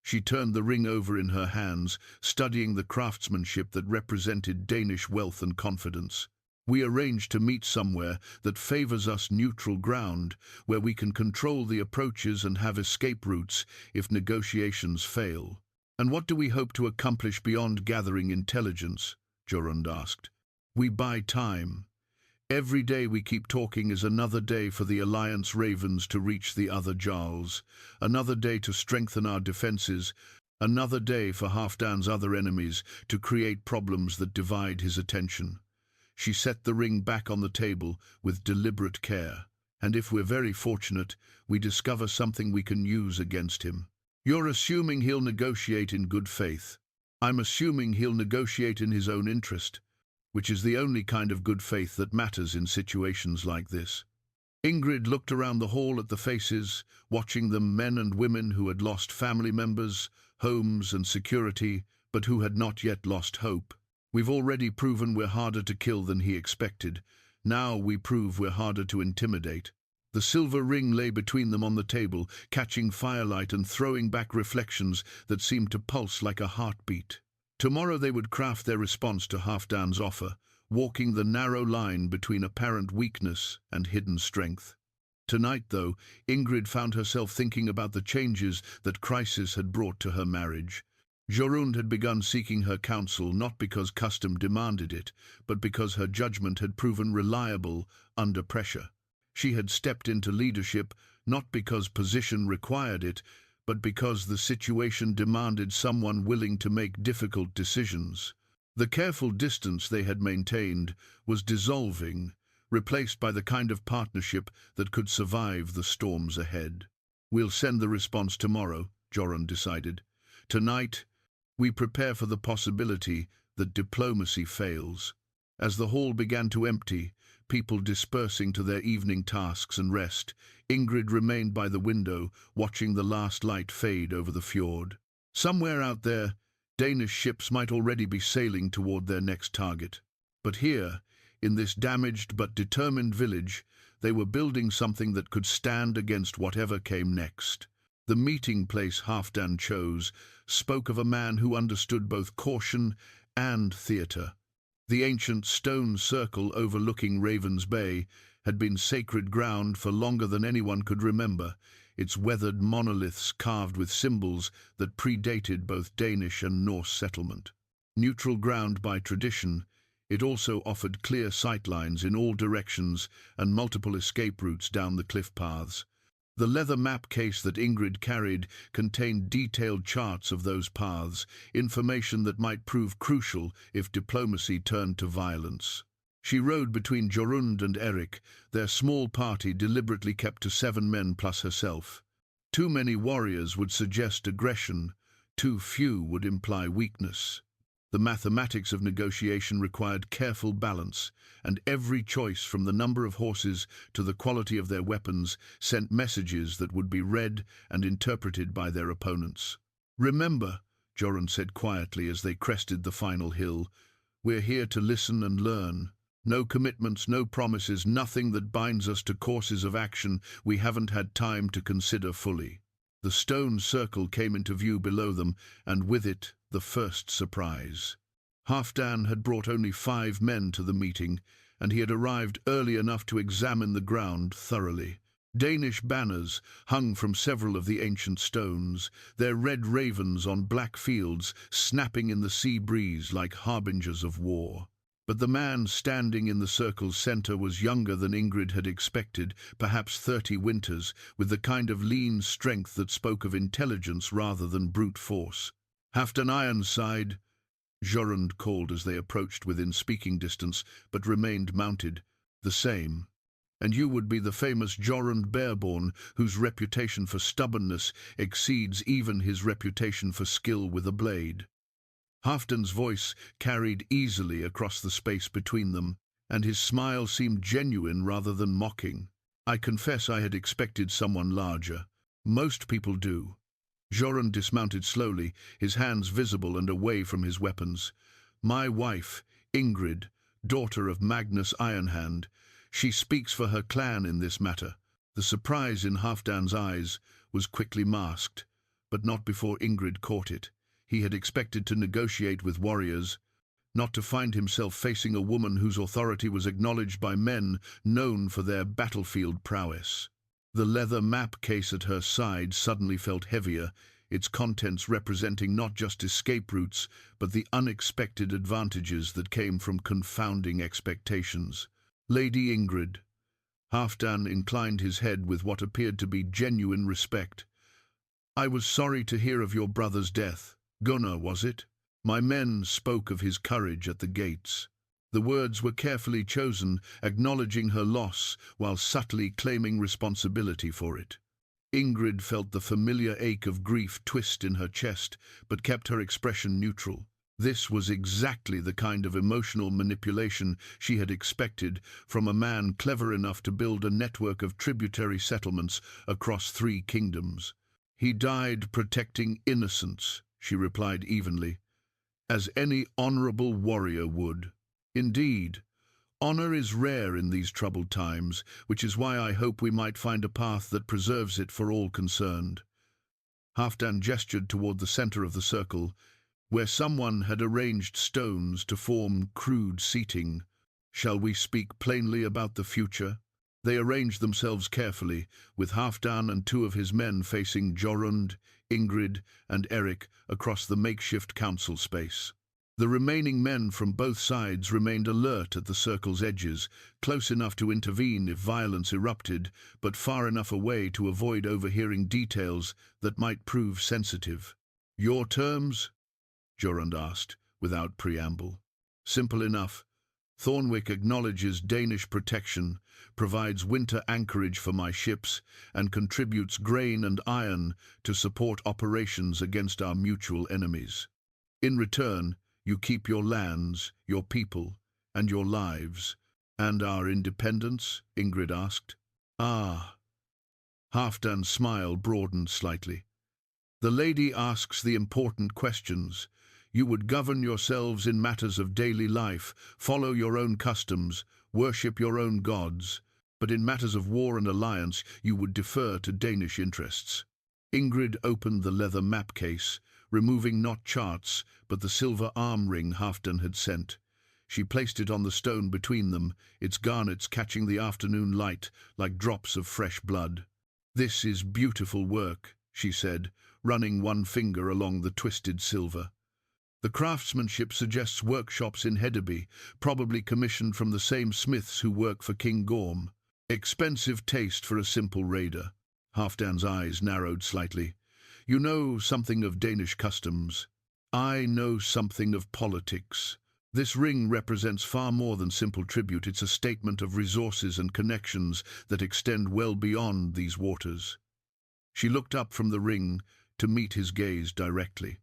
She turned the ring over in her hands, studying the craftsmanship that represented Danish wealth and confidence. "We arranged to meet somewhere that favors us neutral ground, where we can control the approaches and have escape routes if negotiations fail." "And what do we hope to accomplish beyond gathering intelligence?" Jorund asked. "We buy time. Every day we keep talking is another day for the Alliance Ravens to reach the other Jarls, another day to strengthen our defenses, another day for Halfdan's other enemies to create problems that divide his attention." She set the ring back on the table with deliberate care. "And if we're very fortunate, we discover something we can use against him." "You're assuming he'll negotiate in good faith." "I'm assuming he'll negotiate in his own interest, which is the only kind of good faith that matters in situations like this." Ingrid looked around the hall at the faces, watching them, men and women who had lost family members, homes and security, but who had not yet lost hope. "We've already proven we're harder to kill than he expected. Now we prove we're harder to intimidate." The silver ring lay between them on the table, catching firelight and throwing back reflections that seemed to pulse like a heartbeat. Tomorrow they would craft their response to Halfdan's offer, walking the narrow line between apparent weakness and hidden strength. Tonight, though, Ingrid found herself thinking about the changes that crisis had brought to her marriage. Jorund had begun seeking her counsel not because custom demanded it, but because her judgment had proven reliable under pressure. She had stepped into leadership not because position required it, but because the situation demanded someone willing to make difficult decisions. The careful distance they had maintained was dissolving, replaced by the kind of partnership that could survive the storms ahead. "We'll send the response tomorrow," Jorund decided. "Tonight, We prepare for the possibility that diplomacy fails. As the hall began to empty, people dispersing to their evening tasks and rest, Ingrid remained by the window, watching the last light fade over the fjord. Somewhere out there, Danish ships might already be sailing toward their next target. But here, in this damaged but determined village, they were building something that could stand against whatever came next. The meeting place Halfdan chose spoke of a man who understood both caution and theatre. The ancient stone circle overlooking Raven's Bay had been sacred ground for longer than anyone could remember, its weathered monoliths carved with symbols that predated both Danish and Norse settlement. Neutral ground by tradition, it also offered clear sightlines in all directions and multiple escape routes down the cliff paths. The leather map case that Ingrid carried contained detailed charts of those paths, information that might prove crucial if diplomacy turned to violence. She rode between Jorund and Erik, their small party deliberately kept to 7 men plus herself. Too many warriors would suggest aggression, too few would imply weakness. The mathematics of negotiation required careful balance, and every choice from the number of horses to the quality of their weapons sent messages that would be read and interpreted by their opponents. "Remember," Jorund said quietly as they crested the final hill, "we're here to listen and learn. No commitments, no promises, nothing that binds us to courses of action we haven't had time to consider fully." The stone circle came into view below them, and with it the first surprise. Halfdan had brought only 5 men to the meeting, and he had arrived early enough to examine the ground thoroughly. Danish banners hung from several of the ancient stones, their red ravens on black fields snapping in the sea breeze like harbingers of war. But the man standing in the circle's center was younger than Ingrid had expected, perhaps 30 winters, with the kind of lean strength that spoke of intelligence rather than brute force. "Halfdan Ironside," Jorund called as they approached within speaking distance, but remained mounted. "The same. And you would be the famous Jorund Bearborn, whose reputation for stubbornness exceeds even his reputation for skill with a blade." Halfdan's voice carried easily across the space between them, and his smile seemed genuine rather than mocking. "I confess I had expected someone larger. Most people do." Jorund dismounted slowly, his hands visible and away from his weapons. "My wife, Ingrid, daughter of Magnus Ironhand. She speaks for her clan in this matter." The surprise in Halfdan's eyes was quickly masked, but not before Ingrid caught it. He had expected to negotiate with warriors, not to find himself facing a woman whose authority was acknowledged by men known for their battlefield prowess. The leather map case at her side suddenly felt heavier, its contents representing not just escape routes, but the unexpected advantages that came from confounding expectations. "Lady Ingrid." Halfdan inclined his head with what appeared to be genuine respect. "I was sorry to hear of your brother's death. Gunnar, was it? My men spoke of his courage at the gates." The words were carefully chosen, acknowledging her loss while subtly claiming responsibility for it. Ingrid felt the familiar ache of grief twist in her chest, but kept her expression neutral. This was exactly the kind of emotional manipulation she had expected from a man clever enough to build a network of tributary settlements across 3 kingdoms. "He died protecting innocence," she replied evenly, "as any honorable warrior would." "Indeed, honor is rare in these troubled times, which is why I hope we might find a path that preserves it for all concerned." Halfdan gestured toward the center of the circle, where someone had arranged stones to form crude seating. "Shall we speak plainly about the future?" They arranged themselves carefully, with Halfdan and 2 of his men facing Jorund, Ingrid, and Erik across the makeshift council space. The remaining men from both sides remained alert at the circle's edges, close enough to intervene if violence erupted, but far enough away to avoid overhearing details that might prove sensitive. "Your terms?" Jorund asked, without preamble. "Simple enough. Thornwick acknowledges Danish protection, provides winter anchorage for my ships, and contributes grain and iron to support operations against our mutual enemies." In return, you keep your lands, your people, and your lives. And our independence? Ingrid asked. Ah. Halfdan's smile broadened slightly. The lady asks the important questions. You would govern yourselves in matters of daily life, follow your own customs, worship your own gods, but in matters of war and alliance you would defer to Danish interests. Ingrid opened the leather map case, removing not charts, but the silver arm ring Halfdan had sent. She placed it on the stone between them, its garnets catching the afternoon light like drops of fresh blood. "This is beautiful work," she said, running one finger along the twisted silver. The craftsmanship suggests workshops in Hedeby, probably commissioned from the same smiths who work for King Gorm. Expensive taste for a simple raider. Halfdan's eyes narrowed slightly. You know something of Danish customs. I know something of politics. This ring represents far more than simple tribute. It's a statement of resources and connections that extend well beyond these waters. She looked up from the ring to meet his gaze directly.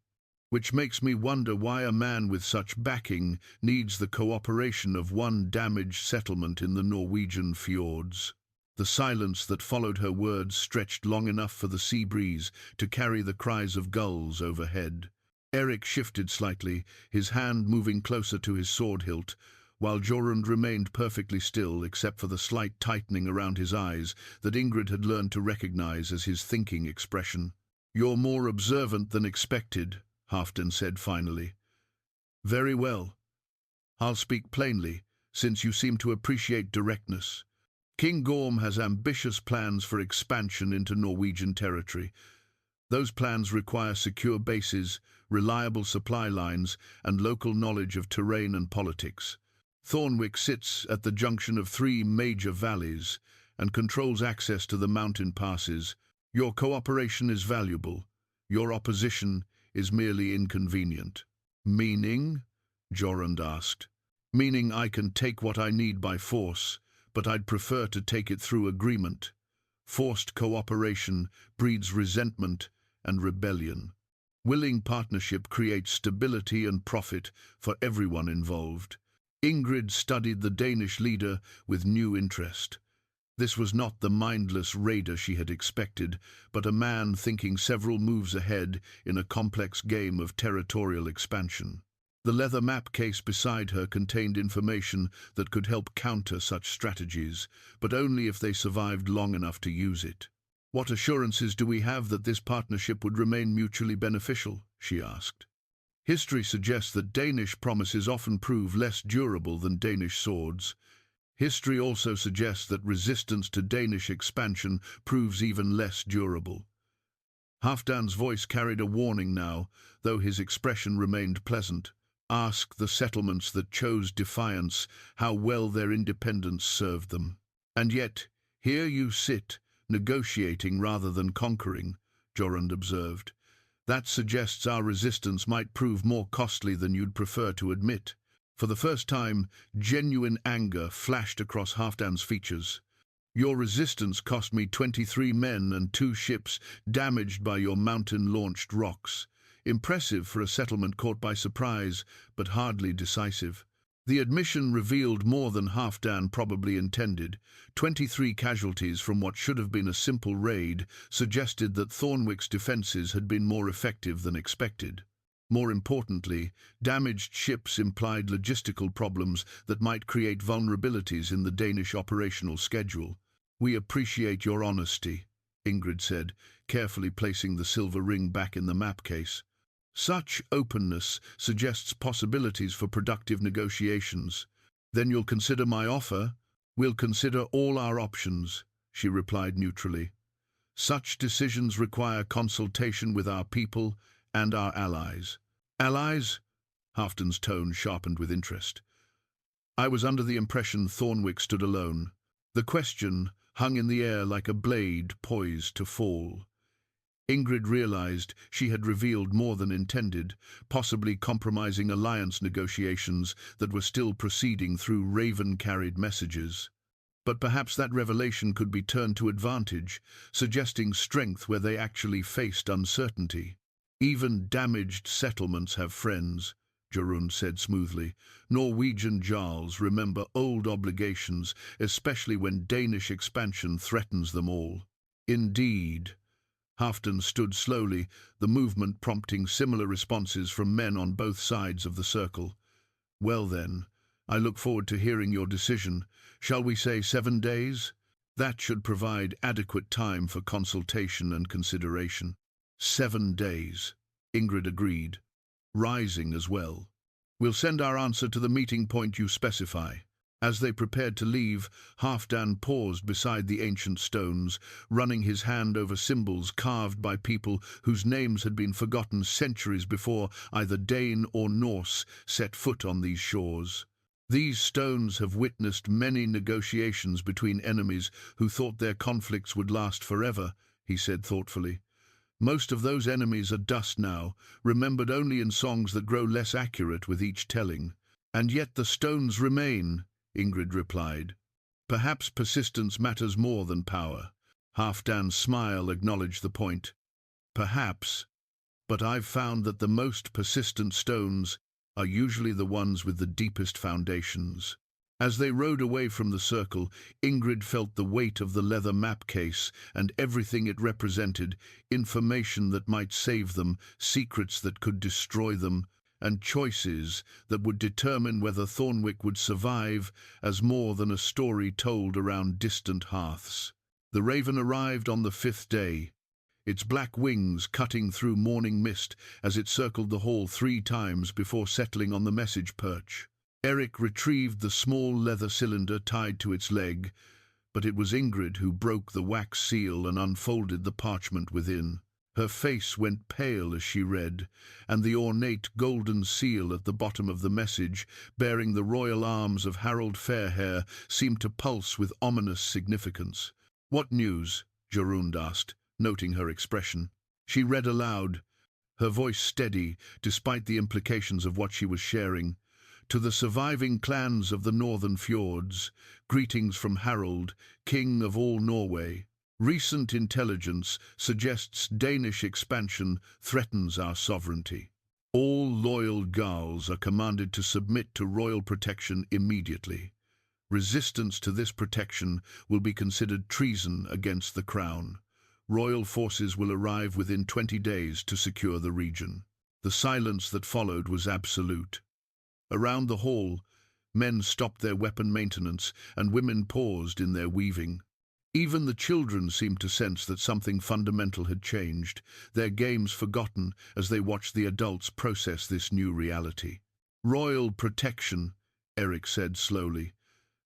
Which makes me wonder why a man with such backing needs the cooperation of one damaged settlement in the Norwegian fjords. The silence that followed her words stretched long enough for the sea breeze to carry the cries of gulls overhead. Eric shifted slightly, his hand moving closer to his sword hilt, while Jorund remained perfectly still except for the slight tightening around his eyes that Ingrid had learned to recognize as his thinking expression. "You're more observant than expected," Halfdan said finally. "Very well. I'll speak plainly, since you seem to appreciate directness. King Gorm has ambitious plans for expansion into Norwegian territory. Those plans require secure bases, reliable supply lines, and local knowledge of terrain and politics. Thornwick sits at the junction of 3 major valleys and controls access to the mountain passes. Your cooperation is valuable. Your opposition is merely inconvenient." "Meaning?" Jorund asked. "Meaning I can take what I need by force, but I'd prefer to take it through agreement. Forced cooperation breeds resentment and rebellion. Willing partnership creates stability and profit for everyone involved." Ingrid studied the Danish leader with new interest. This was not the mindless raider she had expected, but a man thinking several moves ahead in a complex game of territorial expansion. The leather map case beside her contained information that could help counter such strategies, but only if they survived long enough to use it. "What assurances do we have that this partnership would remain mutually beneficial?" she asked. "History suggests that Danish promises often prove less durable than Danish swords. History also suggests that resistance to Danish expansion proves even less durable." Halfdan's voice carried a warning now, though his expression remained pleasant. "Ask the settlements that chose defiance how well their independence served them. And yet, here you sit, negotiating rather than conquering," Jorund observed. "That suggests our resistance might prove more costly than you'd prefer to admit." For the first time, genuine anger flashed across Halfdan's features. "Your resistance cost me 23 men and 2 ships damaged by your mountain-launched rocks. Impressive for a settlement caught by surprise, but hardly decisive." The admission revealed more than Halfdan probably intended. 23 casualties from what should have been a simple raid suggested that Thornwick's defenses had been more effective than expected. More importantly, damaged ships implied logistical problems that might create vulnerabilities in the Danish operational schedule. "We appreciate your honesty," Ingrid said, carefully placing the silver ring back in the map case. "Such openness suggests possibilities for productive negotiations." "Then you'll consider my offer?" "We'll consider all our options," she replied neutrally. "Such decisions require consultation with our people and our allies." "Allies?" Halfdan's tone sharpened with interest. "I was under the impression Thornwick stood alone." The question hung in the air like a blade poised to fall. Ingrid realized she had revealed more than intended, possibly compromising alliance negotiations that were still proceeding through Raven-carried messages. But perhaps that revelation could be turned to advantage, suggesting strength where they actually faced uncertainty. Even damaged settlements have friends, Jorund said smoothly. Norwegian jarls remember old obligations, especially when Danish expansion threatens them all. Indeed. Halfdan stood slowly, the movement prompting similar responses from men on both sides of the circle. Well then, I look forward to hearing your decision. Shall we say 7 days? That should provide adequate time for consultation and consideration. 7 days, Ingrid agreed, rising as well. We'll send our answer to the meeting point you specify. As they prepared to leave, Halfdan paused beside the ancient stones, running his hand over symbols carved by people whose names had been forgotten centuries before either Dane or Norse set foot on these shores. These stones have witnessed many negotiations between enemies who thought their conflicts would last forever, he said thoughtfully. Most of those enemies are dust now, remembered only in songs that grow less accurate with each telling. And yet the stones remain, Ingrid replied. Perhaps persistence matters more than power. Halfdan's smile acknowledged the point. Perhaps, but I've found that the most persistent stones are usually the ones with the deepest foundations. As they rode away from the circle, Ingrid felt the weight of the leather map case and everything it represented, information that might save them, secrets that could destroy them, and choices that would determine whether Thornwick would survive as more than a story told around distant hearths. The raven arrived on the 5th day, its black wings cutting through morning mist as it circled the hall 3 times before settling on the message perch. Eric retrieved the small leather cylinder tied to its leg, but it was Ingrid who broke the wax seal and unfolded the parchment within. Her face went pale as she read, and the ornate golden seal at the bottom of the message, bearing the royal arms of Harold Fairhair, seemed to pulse with ominous significance. "What news?" Jorund asked, noting her expression. She read aloud, her voice steady despite the implications of what she was sharing. To the surviving clans of the northern fjords, greetings from Harold, King of all Norway. Recent intelligence suggests Danish expansion threatens our sovereignty. All loyal Jarls are commanded to submit to royal protection immediately. Resistance to this protection will be considered treason against the crown. Royal forces will arrive within 20 days to secure the region. The silence that followed was absolute. Around the hall, men stopped their weapon maintenance and women paused in their weaving. Even the children seemed to sense that something fundamental had changed, their games forgotten as they watched the adults process this new reality. "Royal protection," Eric said slowly.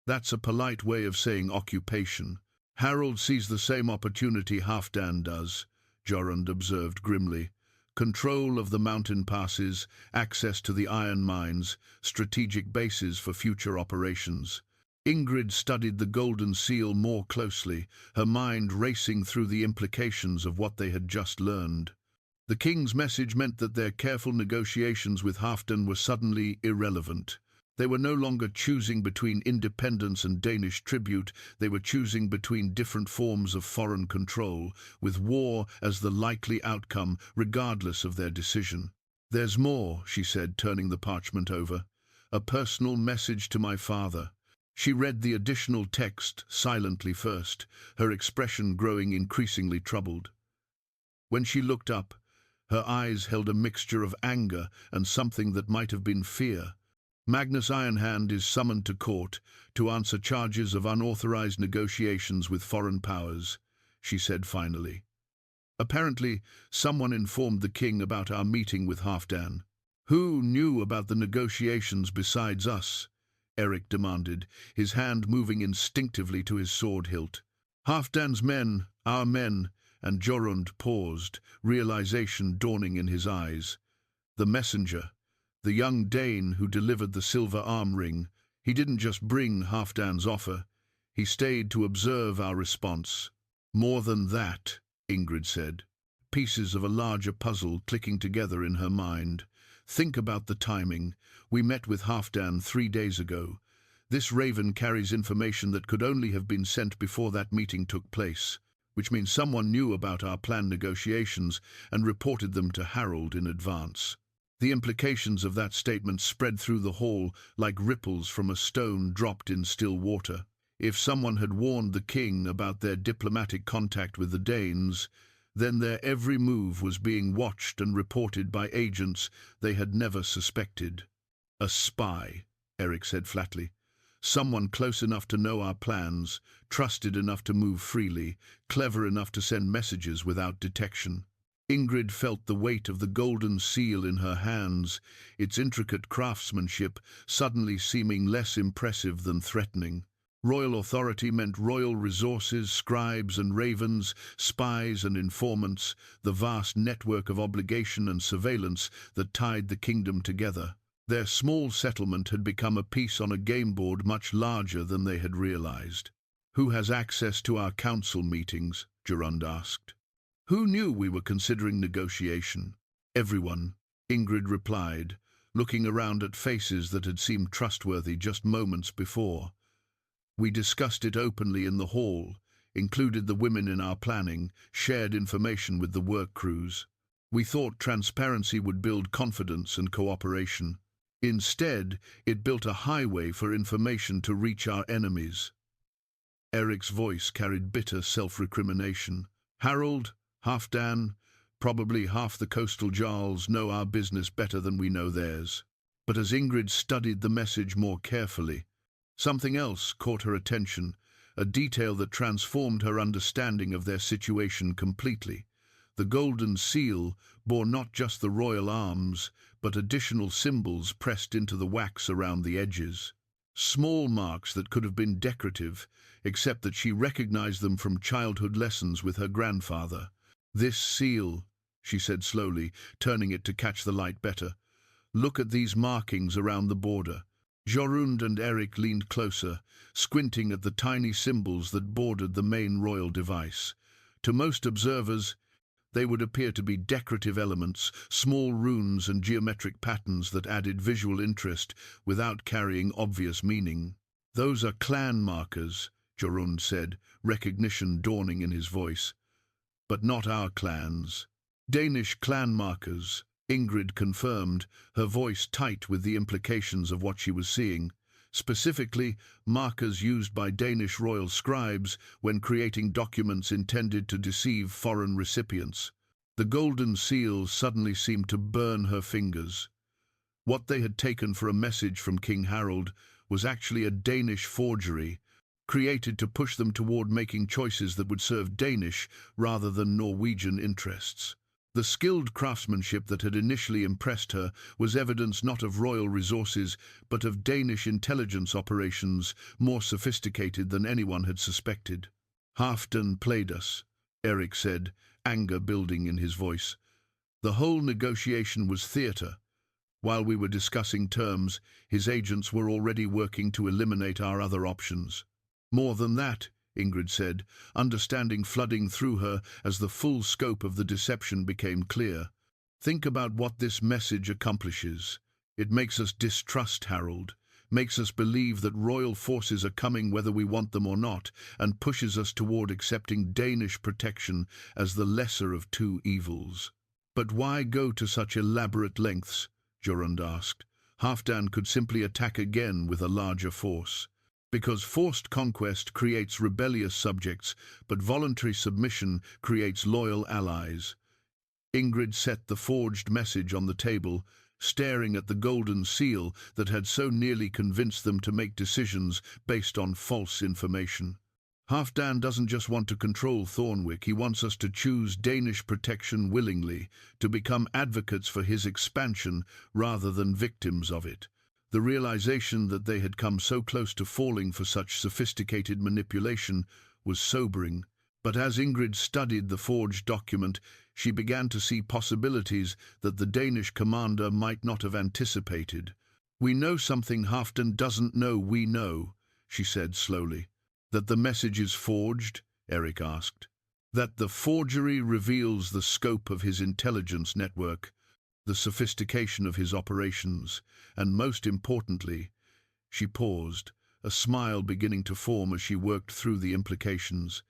"That's a polite way of saying occupation. Harold sees the same opportunity Halfdan does," Jorund observed grimly. "Control of the mountain passes, access to the iron mines, strategic bases for future operations." Ingrid studied the golden seal more closely, her mind racing through the implications of what they had just learned. The king's message meant that their careful negotiations with Halfdan were suddenly irrelevant. They were no longer choosing between independence and Danish tribute, they were choosing between different forms of foreign control, with war as the likely outcome, regardless of their decision. "There's more," she said, turning the parchment over. "A personal message to my father." She read the additional text silently first, her expression growing increasingly troubled. When she looked up, her eyes held a mixture of anger and something that might have been fear. "Magnus Ironhand is summoned to court to answer charges of unauthorized negotiations with foreign powers," she said finally. "Apparently, someone informed the king about our meeting with Halfdan." "Who knew about the negotiations besides us?" Eric demanded, his hand moving instinctively to his sword hilt. "Halfdan's men, our men," and Jorund paused, realization dawning in his eyes. "The messenger. The young Dane who delivered the silver arm ring, he didn't just bring Halfdan's offer, he stayed to observe our response." "More than that," Ingrid said, pieces of a larger puzzle clicking together in her mind. "Think about the timing. We met with Halfdan 3 days ago. This raven carries information that could only have been sent before that meeting took place. which means someone knew about our planned negotiations and reported them to Harold in advance. The implications of that statement spread through the hall like ripples from a stone dropped in still water. If someone had warned the king about their diplomatic contact with the Danes, then their every move was being watched and reported by agents they had never suspected. A spy, Eric said flatly. Someone close enough to know our plans, trusted enough to move freely, clever enough to send messages without detection. Ingrid felt the weight of the golden seal in her hands, its intricate craftsmanship suddenly seeming less impressive than threatening. Royal authority meant royal resources, scribes and ravens, spies and informants, the vast network of obligation and surveillance that tied the kingdom together. Their small settlement had become a piece on a game board much larger than they had realized. "Who has access to our council meetings?" Jorund asked. "Who knew we were considering negotiation?" "Everyone," Ingrid replied, looking around at faces that had seemed trustworthy just moments before. "We discussed it openly in the hall, included the women in our planning, shared information with the work crews. We thought transparency would build confidence and cooperation. Instead, it built a highway for information to reach our enemies." Eric's voice carried bitter self-recrimination. "Harold, Halfdan, probably half the coastal jarls know our business better than we know theirs." But as Ingrid studied the message more carefully, something else caught her attention, a detail that transformed her understanding of their situation completely. The golden seal bore not just the royal arms, but additional symbols pressed into the wax around the edges. Small marks that could have been decorative, except that she recognized them from childhood lessons with her grandfather. "This seal," she said slowly, turning it to catch the light better. "Look at these markings around the border." Jorund and Eric leaned closer, squinting at the tiny symbols that bordered the main royal device. To most observers, they would appear to be decorative elements, small runes and geometric patterns that added visual interest without carrying obvious meaning. "Those are clan markers," Jorund said, recognition dawning in his voice. "But not our clans." "Danish clan markers," Ingrid confirmed, her voice tight with the implications of what she was seeing. Specifically, markers used by Danish royal scribes when creating documents intended to deceive foreign recipients. The golden seal suddenly seemed to burn her fingers. What they had taken for a message from King Harold was actually a Danish forgery, created to push them toward making choices that would serve Danish rather than Norwegian interests. The skilled craftsmanship that had initially impressed her was evidence not of royal resources, but of Danish intelligence operations more sophisticated than anyone had suspected. "Halfdan played us," Eric said, anger building in his voice. "The whole negotiation was theatre. While we were discussing terms, his agents were already working to eliminate our other options." "More than that," Ingrid said, understanding flooding through her as the full scope of the deception became clear. "Think about what this message accomplishes. It makes us distrust Harold, makes us believe that royal forces are coming whether we want them or not, and pushes us toward accepting Danish protection as the lesser of two evils." "But why go to such elaborate lengths?" Jorund asked. "Halfdan could simply attack again with a larger force." "Because forced conquest creates rebellious subjects, but voluntary submission creates loyal allies." Ingrid set the forged message on the table, staring at the golden seal that had so nearly convinced them to make decisions based on false information. "Halfdan doesn't just want to control Thornwick, he wants us to choose Danish protection willingly, to become advocates for his expansion rather than victims of it." The realization that they had come so close to falling for such sophisticated manipulation was sobering. But as Ingrid studied the forged document, she began to see possibilities that the Danish commander might not have anticipated. "We know something Halfdan doesn't know we know," she said slowly. "That the message is forged?" Eric asked. "That the forgery reveals the scope of his intelligence network, the sophistication of his operations, and most importantly," she paused, a smile beginning to form as she worked through the implications,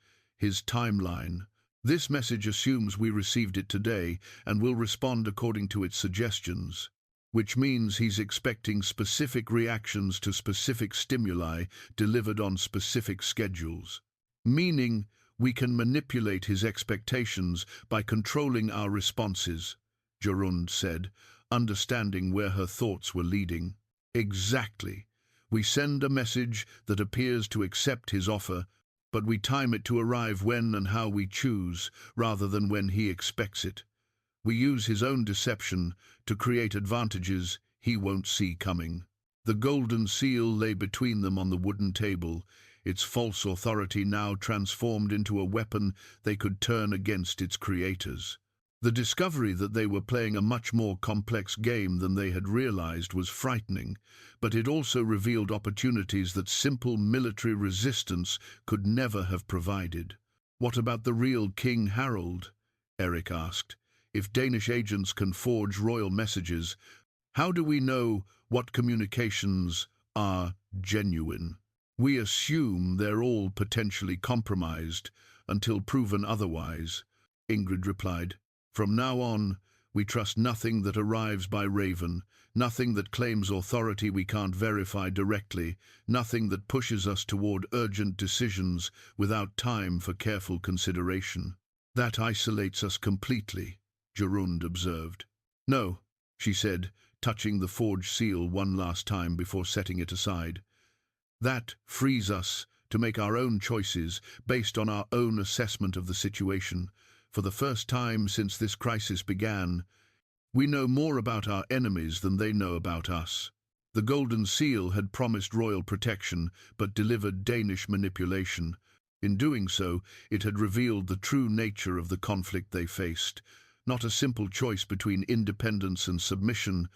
his timeline. This message assumes we received it today and will respond according to its suggestions, which means he's expecting specific reactions to specific stimuli delivered on specific schedules. Meaning, we can manipulate his expectations by controlling our responses, Jorund said, understanding where her thoughts were leading. Exactly. We send a message that appears to accept his offer, but we time it to arrive when and how we choose, rather than when he expects it. We use his own deception to create advantages he won't see coming. The golden seal lay between them on the wooden table, its false authority now transformed into a weapon they could turn against its creators. The discovery that they were playing a much more complex game than they had realized was frightening, but it also revealed opportunities that simple military resistance could never have provided. "What about the real King Harold?" Eric asked. "If Danish agents can forge royal messages, how do we know what communications are genuine?" "We assume they're all potentially compromised until proven otherwise," Ingrid replied. "From now on, we trust nothing that arrives by Raven, nothing that claims authority we can't verify directly, nothing that pushes us toward urgent decisions without time for careful consideration." "That isolates us completely," Jorund observed. "No," she said, touching the forged seal one last time before setting it aside. "That frees us to make our own choices based on our own assessment of the situation. For the first time since this crisis began, we know more about our enemies than they know about us." The Golden Seal had promised royal protection, but delivered Danish manipulation. In doing so, it had revealed the true nature of the conflict they faced. Not a simple choice between independence and submission,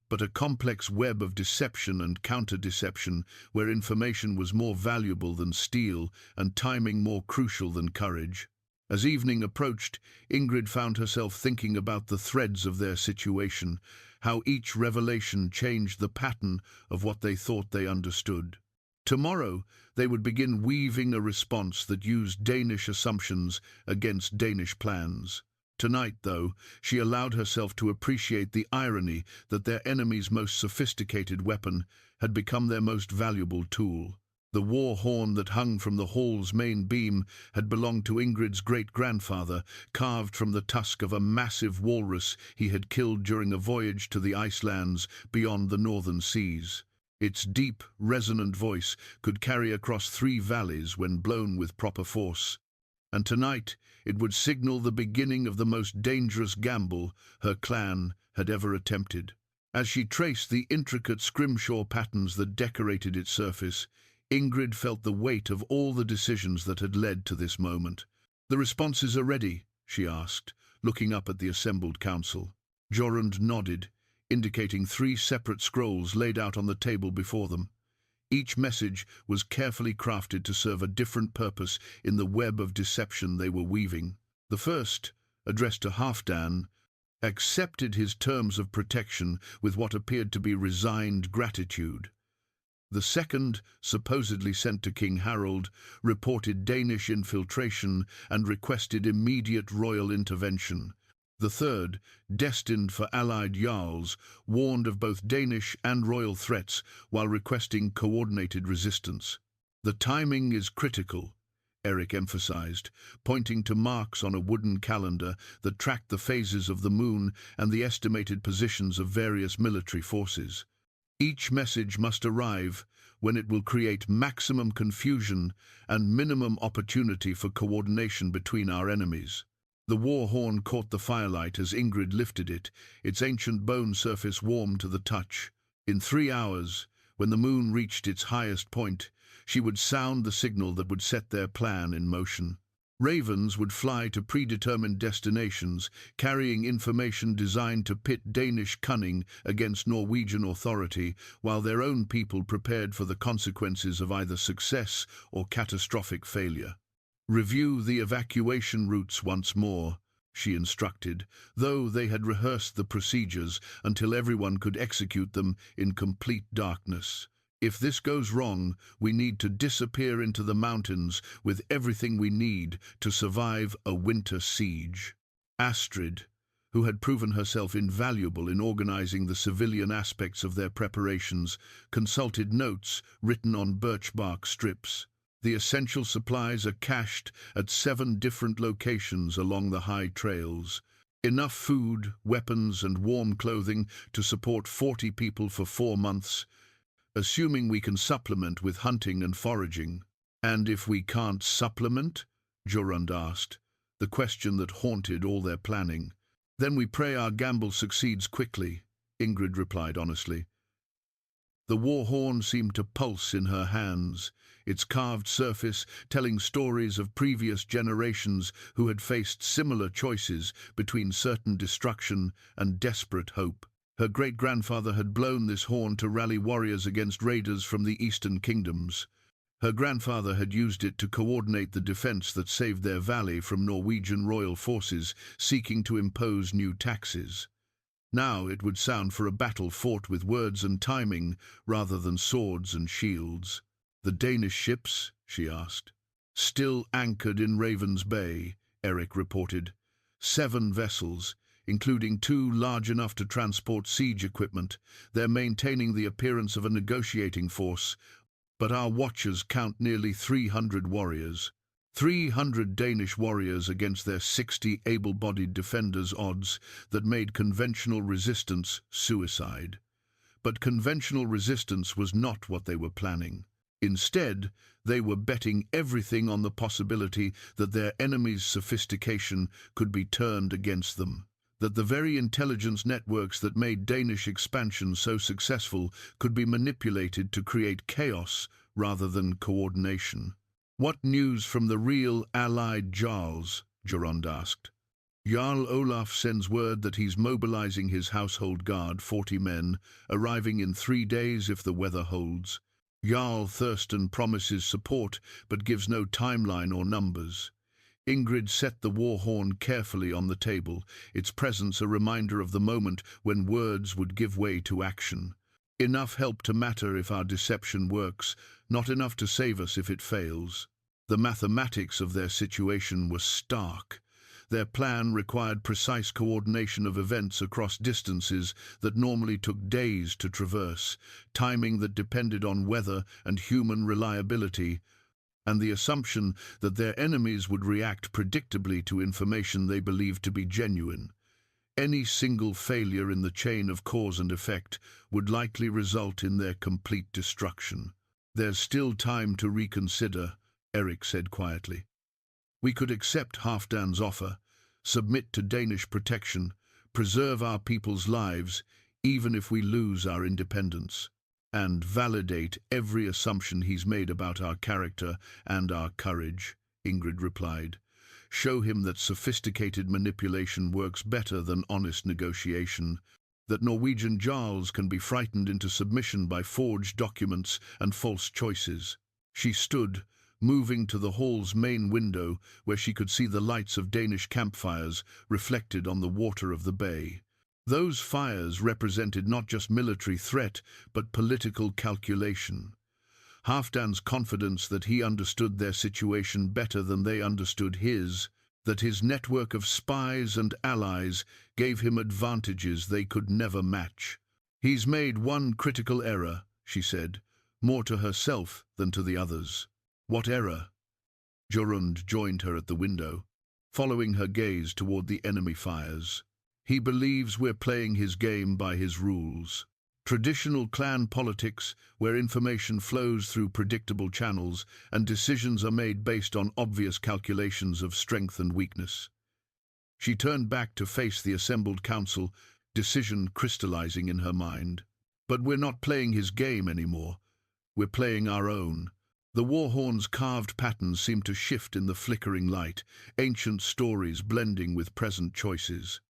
but a complex web of deception and counter-deception where information was more valuable than steel and timing more crucial than courage. As evening approached, Ingrid found herself thinking about the threads of their situation, how each revelation changed the pattern of what they thought they understood. Tomorrow, they would begin weaving a response that used Danish assumptions against Danish plans. Tonight, though, she allowed herself to appreciate the irony that their enemy's most sophisticated weapon had become their most valuable tool. The war horn that hung from the hall's main beam had belonged to Ingrid's great-grandfather, carved from the tusk of a massive walrus he had killed during a voyage to the icelands beyond the northern seas. Its deep, resonant voice could carry across 3 valleys when blown with proper force. And tonight it would signal the beginning of the most dangerous gamble her clan had ever attempted. As she traced the intricate scrimshaw patterns that decorated its surface, Ingrid felt the weight of all the decisions that had led to this moment. "The responses are ready," she asked, looking up at the assembled council. Jorund nodded, indicating 3 separate scrolls laid out on the table before them. Each message was carefully crafted to serve a different purpose in the web of deception they were weaving. The first, addressed to Halfdan, accepted his terms of protection with what appeared to be resigned gratitude. The second, supposedly sent to King Harold, reported Danish infiltration and requested immediate royal intervention. The third, destined for allied jarls, warned of both Danish and royal threats while requesting coordinated resistance. "The timing is critical," Eric emphasized, pointing to marks on a wooden calendar that tracked the phases of the moon and the estimated positions of various military forces. "Each message must arrive when it will create maximum confusion and minimum opportunity for coordination between our enemies." The war horn caught the firelight as Ingrid lifted it, its ancient bone surface warm to the touch. In 3 hours, when the moon reached its highest point, she would sound the signal that would set their plan in motion. Ravens would fly to predetermined destinations, carrying information designed to pit Danish cunning against Norwegian authority, while their own people prepared for the consequences of either success or catastrophic failure. "Review the evacuation routes once more," she instructed, though they had rehearsed the procedures until everyone could execute them in complete darkness. If this goes wrong, we need to disappear into the mountains with everything we need to survive a winter siege. Astrid, who had proven herself invaluable in organizing the civilian aspects of their preparations, consulted notes written on birch bark strips. The essential supplies are cached at 7 different locations along the high trails. Enough food, weapons, and warm clothing to support 40 people for 4 months, assuming we can supplement with hunting and foraging. And if we can't supplement? Jorund asked, the question that haunted all their planning. Then we pray our gamble succeeds quickly, Ingrid replied honestly. The war horn seemed to pulse in her hands, its carved surface telling stories of previous generations who had faced similar choices between certain destruction and desperate hope. Her great-grandfather had blown this horn to rally warriors against raiders from the eastern kingdoms. Her grandfather had used it to coordinate the defense that saved their valley from Norwegian royal forces seeking to impose new taxes. Now it would sound for a battle fought with words and timing rather than swords and shields. The Danish ships, she asked. Still anchored in Raven's Bay, Eric reported. 7 vessels, including 2 large enough to transport siege equipment. They're maintaining the appearance of a negotiating force, but our watchers count nearly 300 warriors. 300 Danish warriors against their 60 able-bodied defenders, odds that made conventional resistance suicide. But conventional resistance was not what they were planning. Instead, they were betting everything on the possibility that their enemies' sophistication could be turned against them, that the very intelligence networks that made Danish expansion so successful could be manipulated to create chaos rather than coordination. What news from the real allied Jarls? Jorund asked. Jarl Olaf sends word that he's mobilizing his household guard, 40 men, arriving in 3 days if the weather holds. Jarl Thurston promises support, but gives no timeline or numbers. Ingrid set the war horn carefully on the table, its presence a reminder of the moment when words would give way to action. Enough help to matter if our deception works, not enough to save us if it fails. The mathematics of their situation was stark. Their plan required precise coordination of events across distances that normally took days to traverse, timing that depended on weather and human reliability, and the assumption that their enemies would react predictably to information they believed to be genuine. Any single failure in the chain of cause and effect would likely result in their complete destruction. There's still time to reconsider, Eric said quietly. We could accept Halfdan's offer, submit to Danish protection, preserve our people's lives, even if we lose our independence, and validate every assumption he's made about our character and our courage, Ingrid replied. Show him that sophisticated manipulation works better than honest negotiation, that Norwegian Jarls can be frightened into submission by forged documents and false choices. She stood, moving to the hall's main window where she could see the lights of Danish campfires reflected on the water of the bay. Those fires represented not just military threat, but political calculation. Halfdan's confidence that he understood their situation better than they understood his, that his network of spies and allies gave him advantages they could never match. He's made one critical error, she said, more to herself than to the others. What error? Jorund joined her at the window, following her gaze toward the enemy fires. He believes we're playing his game by his rules. Traditional clan politics, where information flows through predictable channels and decisions are made based on obvious calculations of strength and weakness. She turned back to face the assembled council, decision crystallizing in her mind. But we're not playing his game anymore. We're playing our own. The warhorn's carved patterns seemed to shift in the flickering light, ancient stories blending with present choices.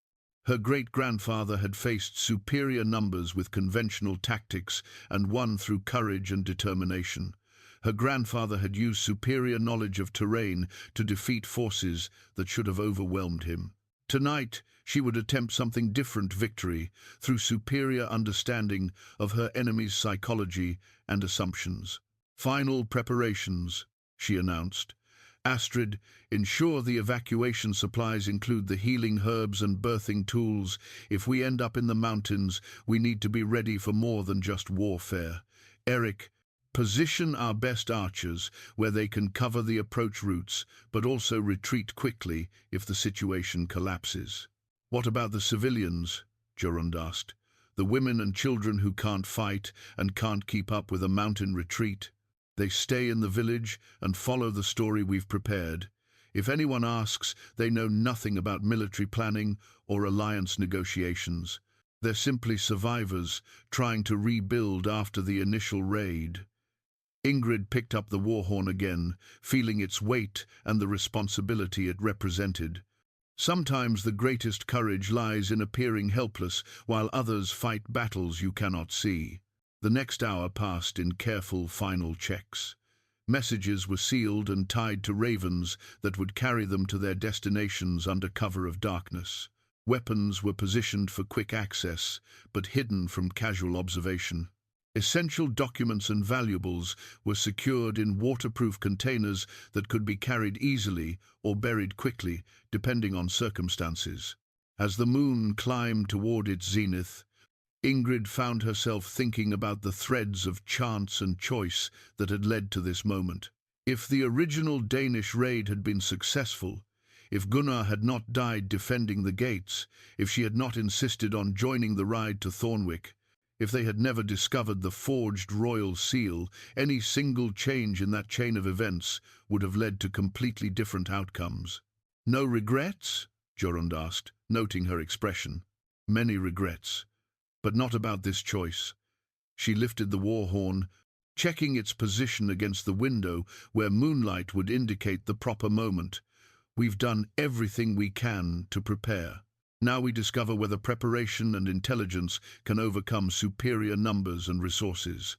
Her great-grandfather had faced superior numbers with conventional tactics and won through courage and determination. Her grandfather had used superior knowledge of terrain to defeat forces that should have overwhelmed him. Tonight, she would attempt something different: victory, through superior understanding of her enemy's psychology and assumptions. Final preparations, she announced. Astrid, ensure the evacuation supplies include the healing herbs and birthing tools. If we end up in the mountains, we need to be ready for more than just warfare. Eric, position our best archers where they can cover the approach routes, but also retreat quickly if the situation collapses. What about the civilians? Jorund asked. The women and children who can't fight and can't keep up with a mountain retreat? They stay in the village and follow the story we've prepared. If anyone asks, they know nothing about military planning or alliance negotiations. They're simply survivors trying to rebuild after the initial raid. Ingrid picked up the war horn again, feeling its weight and the responsibility it represented. Sometimes the greatest courage lies in appearing helpless while others fight battles you cannot see. The next hour passed in careful final checks. Messages were sealed and tied to ravens that would carry them to their destinations under cover of darkness. Weapons were positioned for quick access, but hidden from casual observation. Essential documents and valuables were secured in waterproof containers that could be carried easily or buried quickly, depending on circumstances. As the moon climbed toward its zenith, Ingrid found herself thinking about the threads of chance and choice that had led to this moment. If the original Danish raid had been successful, if Gunnar had not died defending the gates, if she had not insisted on joining the ride to Thornwick, if they had never discovered the forged royal seal, any single change in that chain of events would have led to completely different outcomes. No regrets? Jorund asked, noting her expression. Many regrets, but not about this choice. She lifted the war horn, checking its position against the window where moonlight would indicate the proper moment. We've done everything we can to prepare. Now we discover whether preparation and intelligence can overcome superior numbers and resources.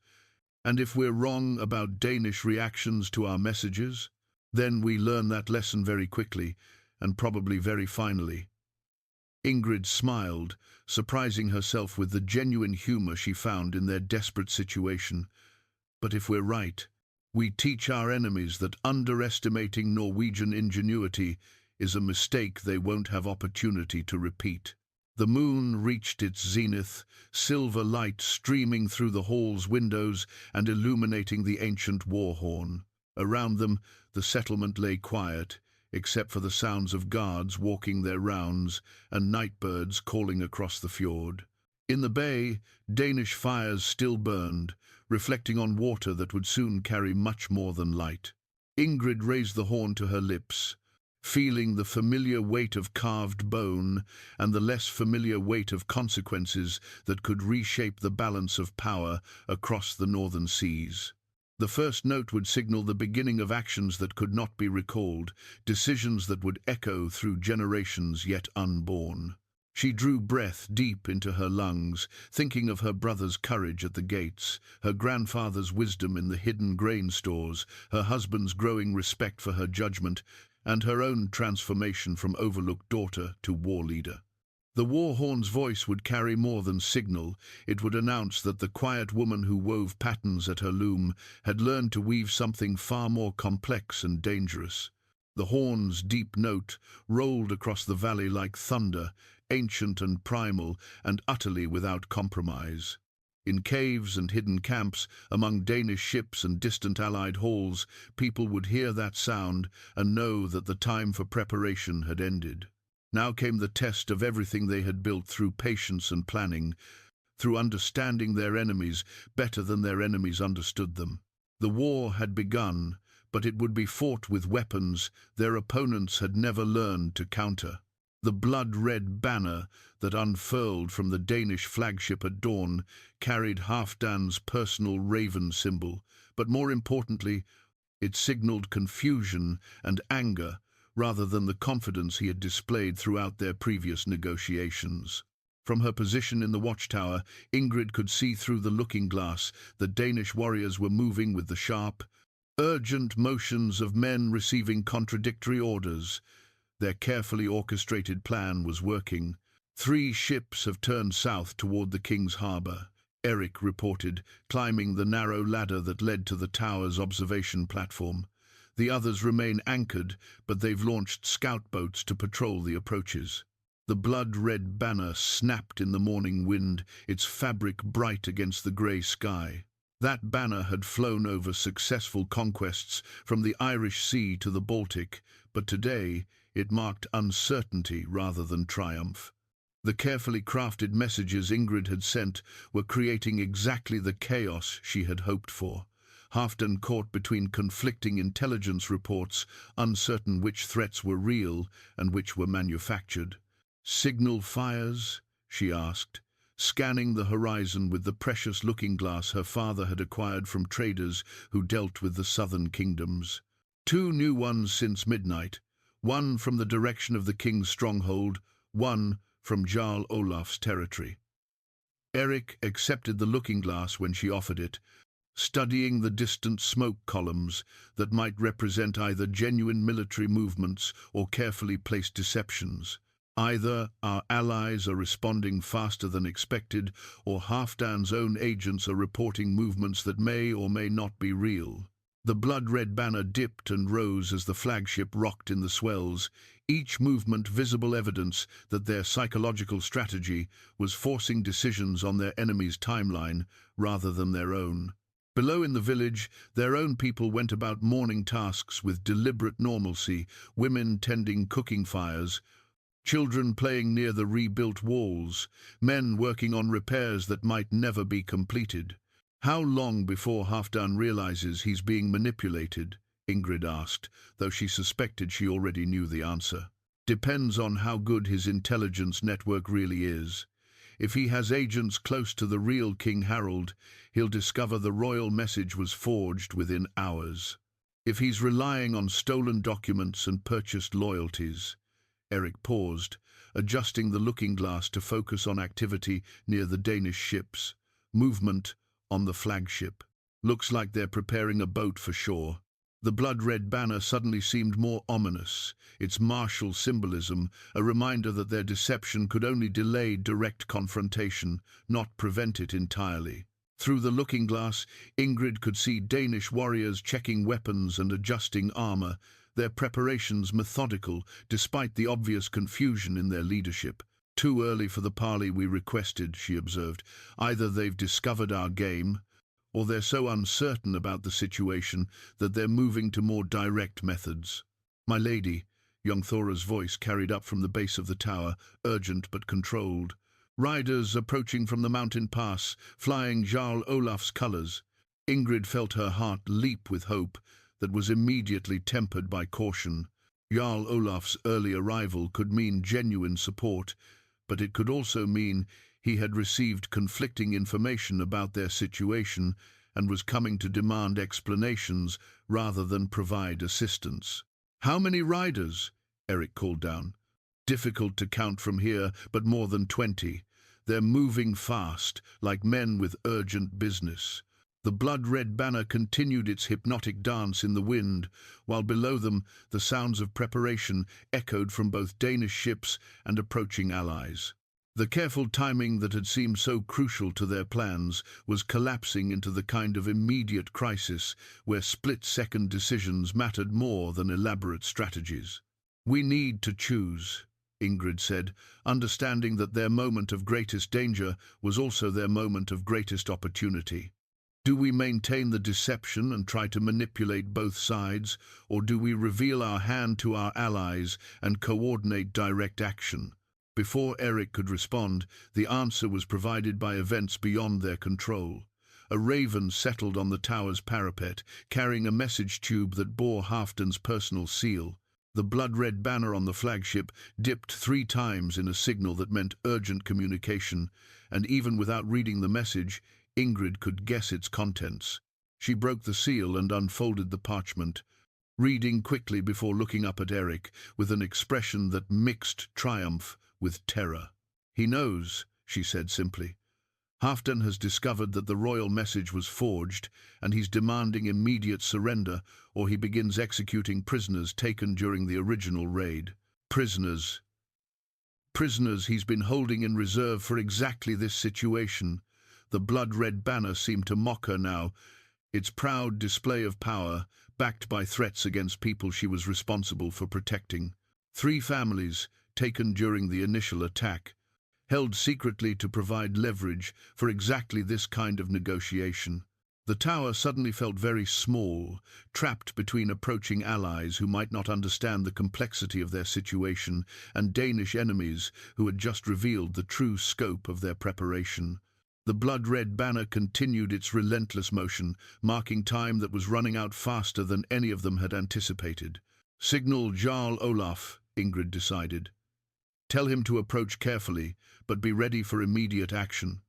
And if we're wrong about Danish reactions to our messages, then we learn that lesson very quickly, and probably very finally. Ingrid smiled, surprising herself with the genuine humor she found in their desperate situation. But if we're right, we teach our enemies that underestimating Norwegian ingenuity is a mistake they won't have opportunity to repeat. The moon reached its zenith, silver light streaming through the hall's windows and illuminating the ancient war horn. Around them, the settlement lay quiet, except for the sounds of guards walking their rounds and night birds calling across the fjord. In the bay, Danish fires still burned, reflecting on water that would soon carry much more than light. Ingrid raised the horn to her lips, feeling the familiar weight of carved bone and the less familiar weight of consequences that could reshape the balance of power across the northern seas. The first note would signal the beginning of actions that could not be recalled, decisions that would echo through generations yet unborn. She drew breath deep into her lungs, thinking of her brother's courage at the gates, her grandfather's wisdom in the hidden grain stores, her husband's growing respect for her judgment, and her own transformation from overlooked daughter to war leader. The war horn's voice would carry more than signal. It would announce that the quiet woman who wove patterns at her loom had learned to weave something far more complex and dangerous. The horn's deep note rolled across the valley like thunder, ancient and primal, and utterly without compromise. In caves and hidden camps, among Danish ships and distant Allied halls, people would hear that sound and know that the time for preparation had ended. Now came the test of everything they had built through patience and planning, through understanding their enemies better than their enemies understood them. The war had begun, but it would be fought with weapons their opponents had never learned to counter. The blood-red banner that unfurled from the Danish flagship at dawn carried Halfdan's personal raven symbol, but more importantly, it signaled confusion and anger rather than the confidence he had displayed throughout their previous negotiations. From her position in the watchtower, Ingrid could see through the looking-glass. The Danish warriors were moving with the sharp, urgent motions of men receiving contradictory orders. Their carefully orchestrated plan was working. 3 ships have turned south toward the King's Harbour, Eric reported, climbing the narrow ladder that led to the tower's observation platform. The others remain anchored, but they've launched scout boats to patrol the approaches. The blood-red banner snapped in the morning wind, its fabric bright against the grey sky. That banner had flown over successful conquests from the Irish Sea to the Baltic, but today it marked uncertainty rather than triumph. The carefully crafted messages Ingrid had sent were creating exactly the chaos she had hoped for. Halfdan caught between conflicting intelligence reports, uncertain which threats were real and which were manufactured. "Signal fires?" she asked, scanning the horizon with the precious looking-glass her father had acquired from traders who dealt with the southern kingdoms. 2 new ones since midnight, one from the direction of the king's stronghold, one from Jarl Olaf's territory. Eric accepted the looking-glass when she offered it, studying the distant smoke columns that might represent either genuine military movements or carefully placed deceptions. Either our allies are responding faster than expected, or Halfdan's own agents are reporting movements that may or may not be real. The blood-red banner dipped and rose as the flagship rocked in the swells, each movement visible evidence that their psychological strategy was forcing decisions on their enemy's timeline rather than their own. Below in the village, their own people went about morning tasks with deliberate normalcy, women tending cooking fires, children playing near the rebuilt walls, men working on repairs that might never be completed. "How long before Halfdan realizes he's being manipulated?" Ingrid asked, though she suspected she already knew the answer. "Depends on how good his intelligence network really is. If he has agents close to the real King Harold, he'll discover the royal message was forged within hours. If he's relying on stolen documents and purchased loyalties..." Eric paused, adjusting the looking-glass to focus on activity near the Danish ships. Movement on the flagship. "Looks like they're preparing a boat for shore." The blood-red banner suddenly seemed more ominous, its martial symbolism a reminder that their deception could only delay direct confrontation, not prevent it entirely. Through the looking-glass, Ingrid could see Danish warriors checking weapons and adjusting armor, their preparations methodical despite the obvious confusion in their leadership. "Too early for the parley we requested," she observed. "Either they've discovered our game, or they're so uncertain about the situation that they're moving to more direct methods." "My lady," young Thora's voice carried up from the base of the tower, urgent but controlled. "Riders approaching from the mountain pass, flying Jarl Olaf's colours." Ingrid felt her heart leap with hope that was immediately tempered by caution. Jarl Olaf's early arrival could mean genuine support, but it could also mean he had received conflicting information about their situation and was coming to demand explanations rather than provide assistance. "How many riders?" Eric called down. "Difficult to count from here, but more than 20. They're moving fast, like men with urgent business." The blood-red banner continued its hypnotic dance in the wind, while below them the sounds of preparation echoed from both Danish ships and approaching allies. The careful timing that had seemed so crucial to their plans was collapsing into the kind of immediate crisis where split-second decisions mattered more than elaborate strategies. "We need to choose," Ingrid said, understanding that their moment of greatest danger was also their moment of greatest opportunity. "Do we maintain the deception and try to manipulate both sides, or do we reveal our hand to our allies and coordinate direct action?" Before Eric could respond, the answer was provided by events beyond their control. A raven settled on the tower's parapet, carrying a message tube that bore Halfdan's personal seal. The blood-red banner on the flagship dipped 3 times in a signal that meant urgent communication, and even without reading the message, Ingrid could guess its contents. She broke the seal and unfolded the parchment, reading quickly before looking up at Eric with an expression that mixed triumph with terror. "He knows," she said simply. "Halfdan has discovered that the royal message was forged, and he's demanding immediate surrender, or he begins executing prisoners taken during the original raid." Prisoners. Prisoners he's been holding in reserve for exactly this situation. The blood-red banner seemed to mock her now, its proud display of power, backed by threats against people she was responsible for protecting. 3 families, taken during the initial attack, held secretly to provide leverage for exactly this kind of negotiation. The tower suddenly felt very small, trapped between approaching allies who might not understand the complexity of their situation and Danish enemies who had just revealed the true scope of their preparation. The blood-red banner continued its relentless motion, marking time that was running out faster than any of them had anticipated. "Signal Jarl Olaf," Ingrid decided. "Tell him to approach carefully, but be ready for immediate action.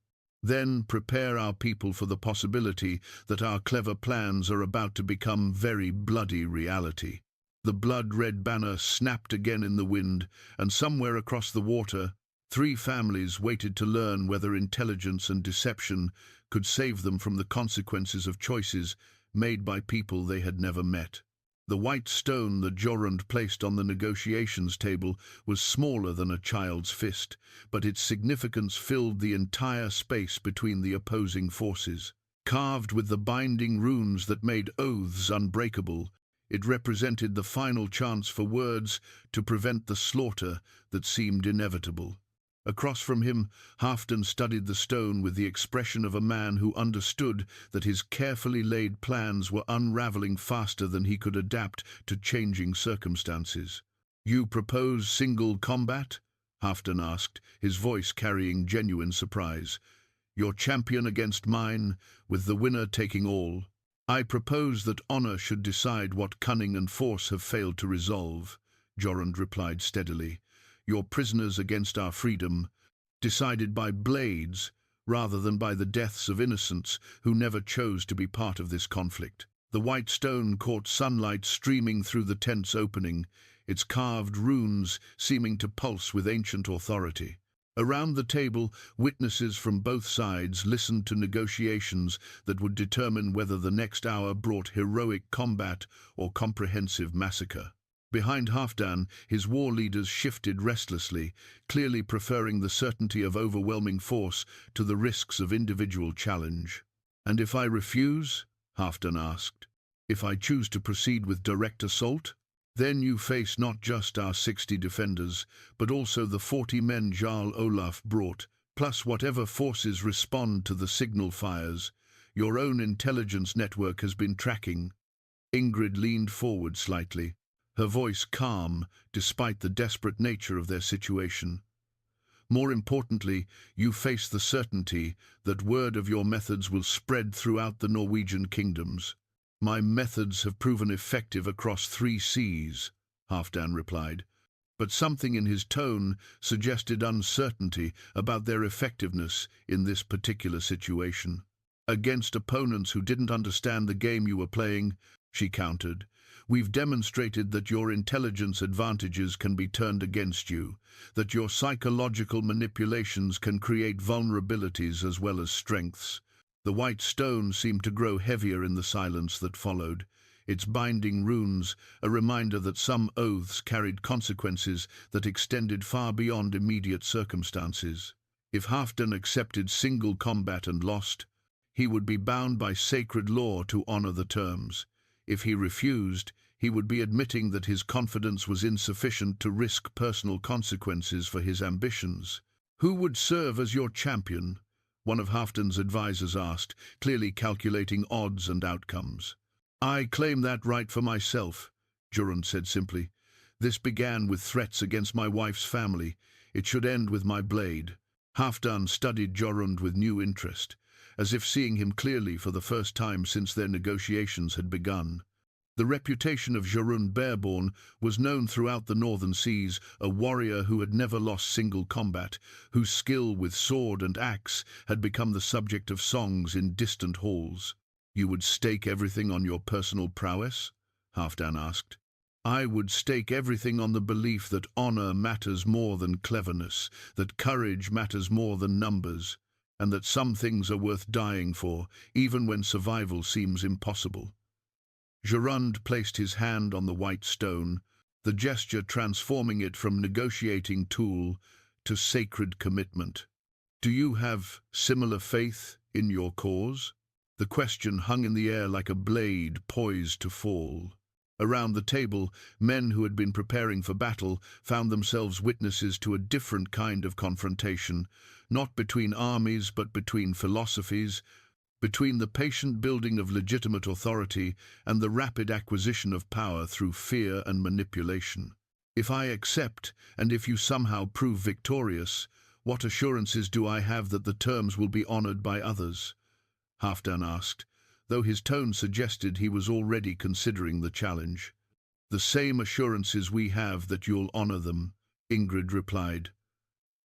Then prepare our people for the possibility that our clever plans are about to become very bloody reality." The blood-red banner snapped again in the wind, and somewhere across the water, 3 families waited to learn whether intelligence and deception could save them from the consequences of choices made by people they had never met. The white stone that Jorund placed on the negotiations table was smaller than a child's fist, but its significance filled the entire space between the opposing forces. Carved with the binding runes that made oaths unbreakable, it represented the final chance for words to prevent the slaughter that seemed inevitable. Across from him, Halfdan studied the stone with the expression of a man who understood that his carefully laid plans were unraveling faster than he could adapt to changing circumstances. "You propose single combat?" Halfdan asked, his voice carrying genuine surprise. "Your champion against mine, with the winner taking all?" "I propose that honor should decide what cunning and force have failed to resolve," Jorund replied steadily. "Your prisoners against our freedom, decided by blades rather than by the deaths of innocents who never chose to be part of this conflict." The white stone caught sunlight streaming through the tent's opening, its carved runes seeming to pulse with ancient authority. Around the table, witnesses from both sides listened to negotiations that would determine whether the next hour brought heroic combat or comprehensive massacre. Behind Halfdan, his war leaders shifted restlessly, clearly preferring the certainty of overwhelming force to the risks of individual challenge. "And if I refuse?" Halfdan asked. "If I choose to proceed with direct assault? Then you face not just our 60 defenders, but also the 40 men Jarl Olaf brought, plus whatever forces respond to the signal fires your own intelligence network has been tracking." Ingrid leaned forward slightly, her voice calm despite the desperate nature of their situation. "More importantly, you face the certainty that word of your methods will spread throughout the Norwegian kingdoms." "My methods have proven effective across 3 seas," Halfdan replied, but something in his tone suggested uncertainty about their effectiveness in this particular situation. "Against opponents who didn't understand the game you were playing," she countered. "We've demonstrated that your intelligence advantages can be turned against you, that your psychological manipulations can create vulnerabilities as well as strengths." The white stone seemed to grow heavier in the silence that followed, its binding runes a reminder that some oaths carried consequences that extended far beyond immediate circumstances. If Halfdan accepted single combat and lost, he would be bound by sacred law to honor the terms. If he refused, he would be admitting that his confidence was insufficient to risk personal consequences for his ambitions. "Who would serve as your champion?" one of Halfdan's advisors asked, clearly calculating odds and outcomes. "I claim that right for myself," Jorund said simply. "This began with threats against my wife's family. It should end with my blade." Halfdan studied Jorund with new interest, as if seeing him clearly for the first time since their negotiations had begun. The reputation of Jorund Bearborn was known throughout the northern seas, a warrior who had never lost single combat, whose skill with sword and axe had become the subject of songs in distant halls. "You would stake everything on your personal prowess?" Halfdan asked. "I would stake everything on the belief that honor matters more than cleverness, that courage matters more than numbers, and that some things are worth dying for, even when survival seems impossible." Jorund placed his hand on the white stone, the gesture transforming it from negotiating tool to sacred commitment. Do you have similar faith in your cause? The question hung in the air like a blade poised to fall. Around the table, men who had been preparing for battle found themselves witnesses to a different kind of confrontation, not between armies but between philosophies, between the patient building of legitimate authority and the rapid acquisition of power through fear and manipulation. If I accept, and if you somehow prove victorious, what assurances do I have that the terms will be honored by others? Halfdan asked, though his tone suggested he was already considering the challenge. The same assurances we have that you'll honor them, Ingrid replied.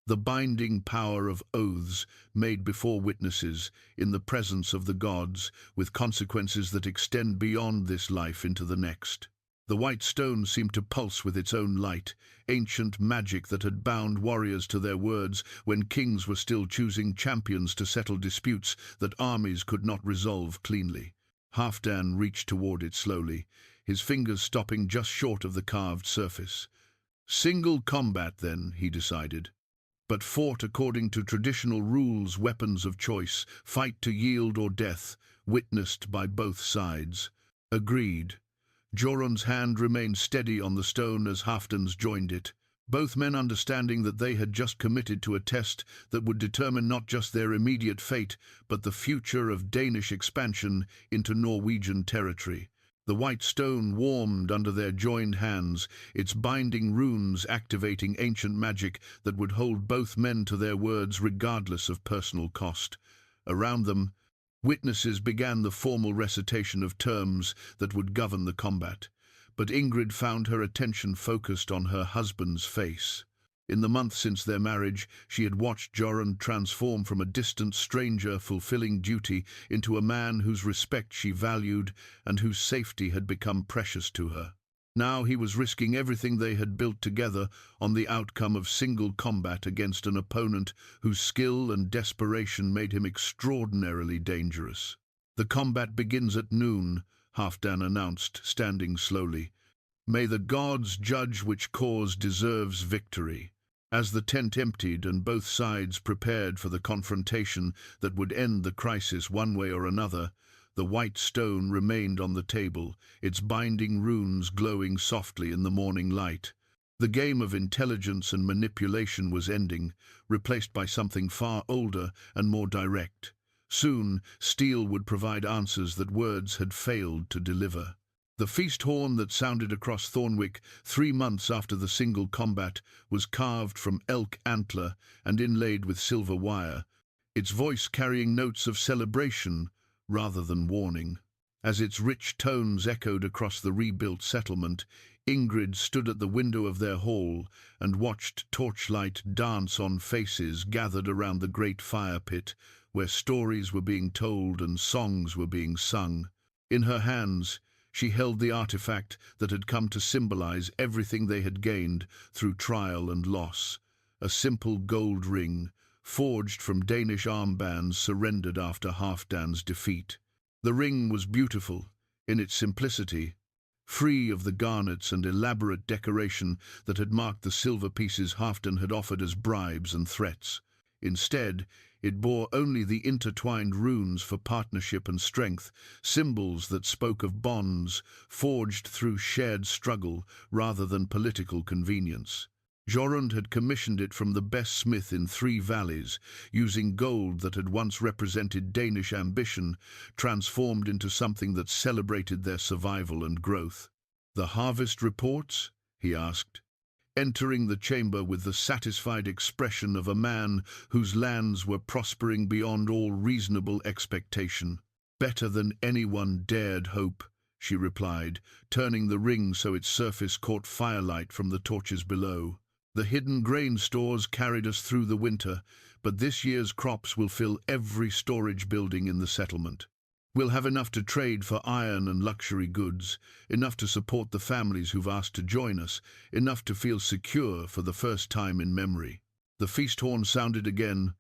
The binding power of oaths made before witnesses, in the presence of the gods, with consequences that extend beyond this life into the next. The white stone seemed to pulse with its own light, ancient magic that had bound warriors to their words when kings were still choosing champions to settle disputes that armies could not resolve cleanly. Halfdan reached toward it slowly, his fingers stopping just short of the carved surface. Single combat, then, he decided. But fought according to traditional rules, weapons of choice, fight to yield or death, witnessed by both sides. Agreed. Jorund's hand remained steady on the stone as Halfdan's joined it, both men understanding that they had just committed to a test that would determine not just their immediate fate, but the future of Danish expansion into Norwegian territory. The white stone warmed under their joined hands, its binding runes activating ancient magic that would hold both men to their words regardless of personal cost. Around them, witnesses began the formal recitation of terms that would govern the combat, but Ingrid found her attention focused on her husband's face. In the month since their marriage, she had watched Jorund transform from a distant stranger fulfilling duty into a man whose respect she valued and whose safety had become precious to her. Now he was risking everything they had built together on the outcome of single combat against an opponent whose skill and desperation made him extraordinarily dangerous. The combat begins at noon, Halfdan announced, standing slowly. May the gods judge which cause deserves victory. As the tent emptied and both sides prepared for the confrontation that would end the crisis one way or another, the white stone remained on the table, its binding runes glowing softly in the morning light. The game of intelligence and manipulation was ending, replaced by something far older and more direct. Soon, steel would provide answers that words had failed to deliver. The feast horn that sounded across Thornwick 3 months after the single combat was carved from elk antler and inlaid with silver wire, its voice carrying notes of celebration rather than warning. As its rich tones echoed across the rebuilt settlement, Ingrid stood at the window of their hall and watched torchlight dance on faces gathered around the great fire pit, where stories were being told and songs were being sung. In her hands, she held the artifact that had come to symbolize everything they had gained through trial and loss, a simple gold ring, forged from Danish armbands surrendered after Halfdan's defeat. The ring was beautiful in its simplicity, free of the garnets and elaborate decoration that had marked the silver pieces Halfdan had offered as bribes and threats. Instead, it bore only the intertwined runes for partnership and strength, symbols that spoke of bonds forged through shared struggle rather than political convenience. Jorund had commissioned it from the best smith in 3 valleys, using gold that had once represented Danish ambition, transformed into something that celebrated their survival and growth. "The harvest reports?" he asked, entering the chamber with the satisfied expression of a man whose lands were prospering beyond all reasonable expectation. "Better than anyone dared hope," she replied, turning the ring so its surface caught firelight from the torches below. "The hidden grain stores carried us through the winter, but this year's crops will fill every storage building in the settlement. We'll have enough to trade for iron and luxury goods, enough to support the families who've asked to join us, enough to feel secure for the first time in memory." The feast horn sounded again,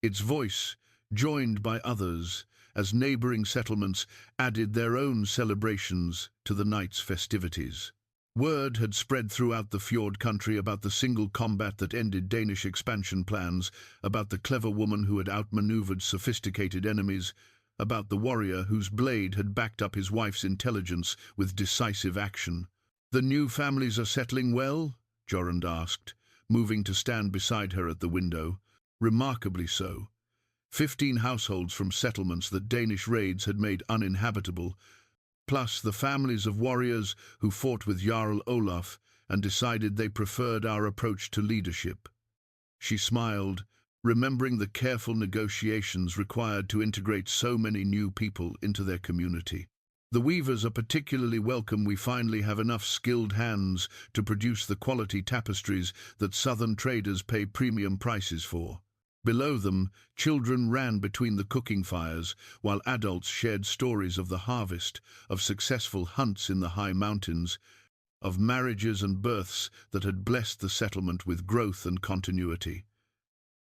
its voice joined by others, as neighboring settlements added their own celebrations to the night's festivities. Word had spread throughout the fjord country about the single combat that ended Danish expansion plans, about the clever woman who had outmaneuvered sophisticated enemies, about the warrior whose blade had backed up his wife's intelligence with decisive action. "The new families are settling well?" Jorund asked, moving to stand beside her at the window. "Remarkably so. 15 households from settlements that Danish raids had made uninhabitable, plus the families of warriors who fought with Jarl Olaf and decided they preferred our approach to leadership." She smiled, remembering the careful negotiations required to integrate so many new people into their community. "The weavers are particularly welcome. We finally have enough skilled hands to produce the quality tapestries that southern traders pay premium prices for." Below them, children ran between the cooking fires, while adults shared stories of the harvest, of successful hunts in the high mountains, of marriages and births that had blessed the settlement with growth and continuity.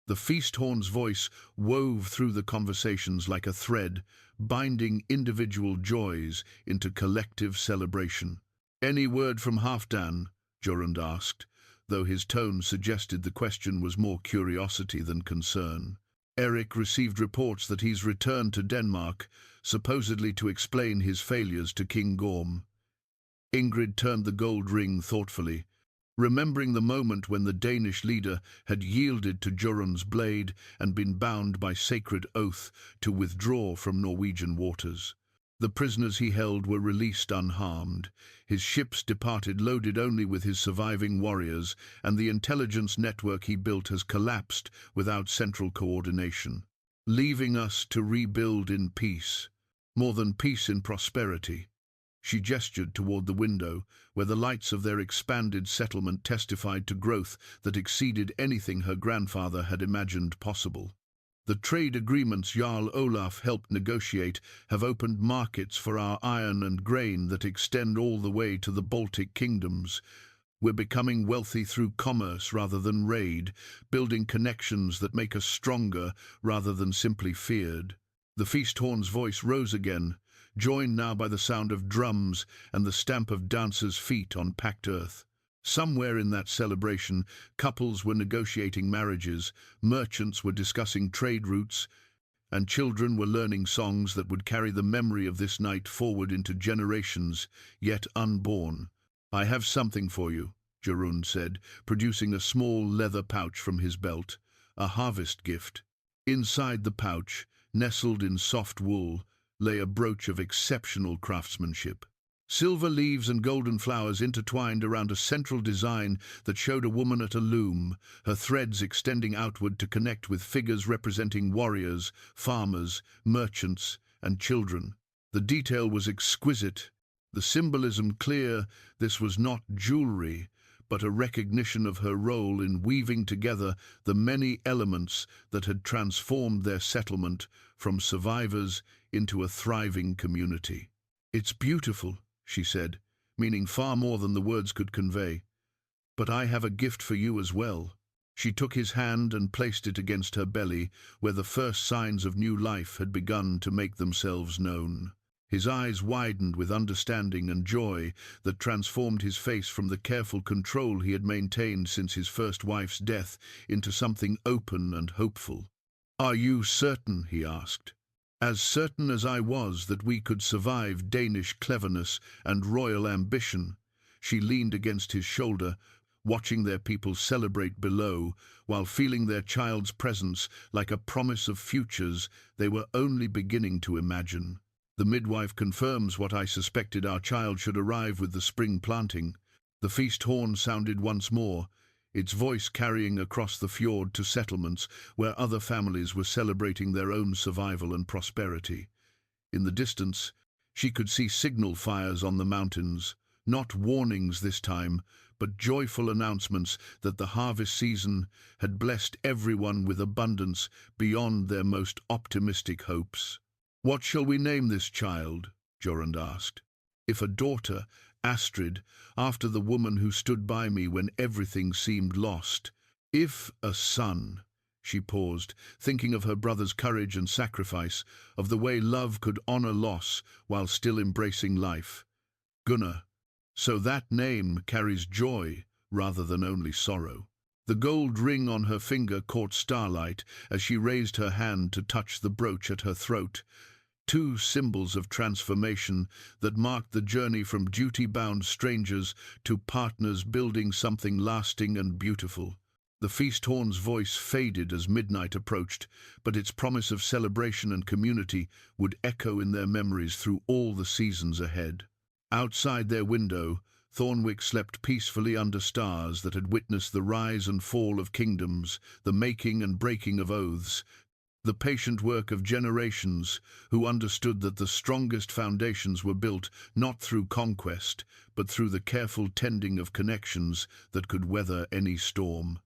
The feast horn's voice wove through the conversations like a thread, binding individual joys into collective celebration. "Any word from Halfdan?" Jorund asked, though his tone suggested the question was more curiosity than concern. "Eric received reports that he's returned to Denmark, supposedly to explain his failures to King Gorm." Ingrid turned the gold ring thoughtfully, remembering the moment when the Danish leader had yielded to Jorund's blade and been bound by sacred oath to withdraw from Norwegian waters. The prisoners he held were released unharmed. His ships departed loaded only with his surviving warriors, and the intelligence network he built has collapsed without central coordination, leaving us to rebuild in peace. More than peace, in prosperity. She gestured toward the window, where the lights of their expanded settlement testified to growth that exceeded anything her grandfather had imagined possible. "The trade agreements Jarl Olaf helped negotiate have opened markets for our iron and grain that extend all the way to the Baltic kingdoms. We're becoming wealthy through commerce rather than raid, building connections that make us stronger rather than simply feared." The feast horn's voice rose again, joined now by the sound of drums and the stamp of dancers' feet on packed earth. Somewhere in that celebration, couples were negotiating marriages, merchants were discussing trade routes, and children were learning songs that would carry the memory of this night forward into generations yet unborn. "I have something for you," Jorund said, producing a small leather pouch from his belt, a harvest gift. Inside the pouch, nestled in soft wool, lay a brooch of exceptional craftsmanship. Silver leaves and golden flowers intertwined around a central design that showed a woman at a loom, her threads extending outward to connect with figures representing warriors, farmers, merchants, and children. The detail was exquisite, the symbolism clear. This was not jewelry, but a recognition of her role in weaving together the many elements that had transformed their settlement from survivors into a thriving community. "It's beautiful," she said, meaning far more than the words could convey. "But I have a gift for you as well." She took his hand and placed it against her belly, where the first signs of new life had begun to make themselves known. His eyes widened with understanding and joy that transformed his face from the careful control he had maintained since his first wife's death into something open and hopeful. "Are you certain?" he asked. "As certain as I was that we could survive Danish cleverness and royal ambition." She leaned against his shoulder, watching their people celebrate below, while feeling their child's presence like a promise of futures they were only beginning to imagine. "The midwife confirms what I suspected. Our child should arrive with the spring planting." The feast horn sounded once more, its voice carrying across the fjord to settlements where other families were celebrating their own survival and prosperity. In the distance, she could see signal fires on the mountains, not warnings this time, but joyful announcements that the harvest season had blessed everyone with abundance beyond their most optimistic hopes. "What shall we name this child?" Jorund asked. "If a daughter, Astrid, after the woman who stood by me when everything seemed lost. If a son." She paused, thinking of her brother's courage and sacrifice, of the way love could honor loss while still embracing life. "Gunnar." So that name carries joy rather than only sorrow. The gold ring on her finger caught starlight as she raised her hand to touch the brooch at her throat, two symbols of transformation that marked the journey from duty-bound strangers to partners building something lasting and beautiful. The feast horn's voice faded as midnight approached, but its promise of celebration and community would echo in their memories through all the seasons ahead. Outside their window, Thornwick slept peacefully under stars that had witnessed the rise and fall of kingdoms, the making and breaking of oaths, the patient work of generations who understood that the strongest foundations were built not through conquest, but through the careful tending of connections that could weather any storm.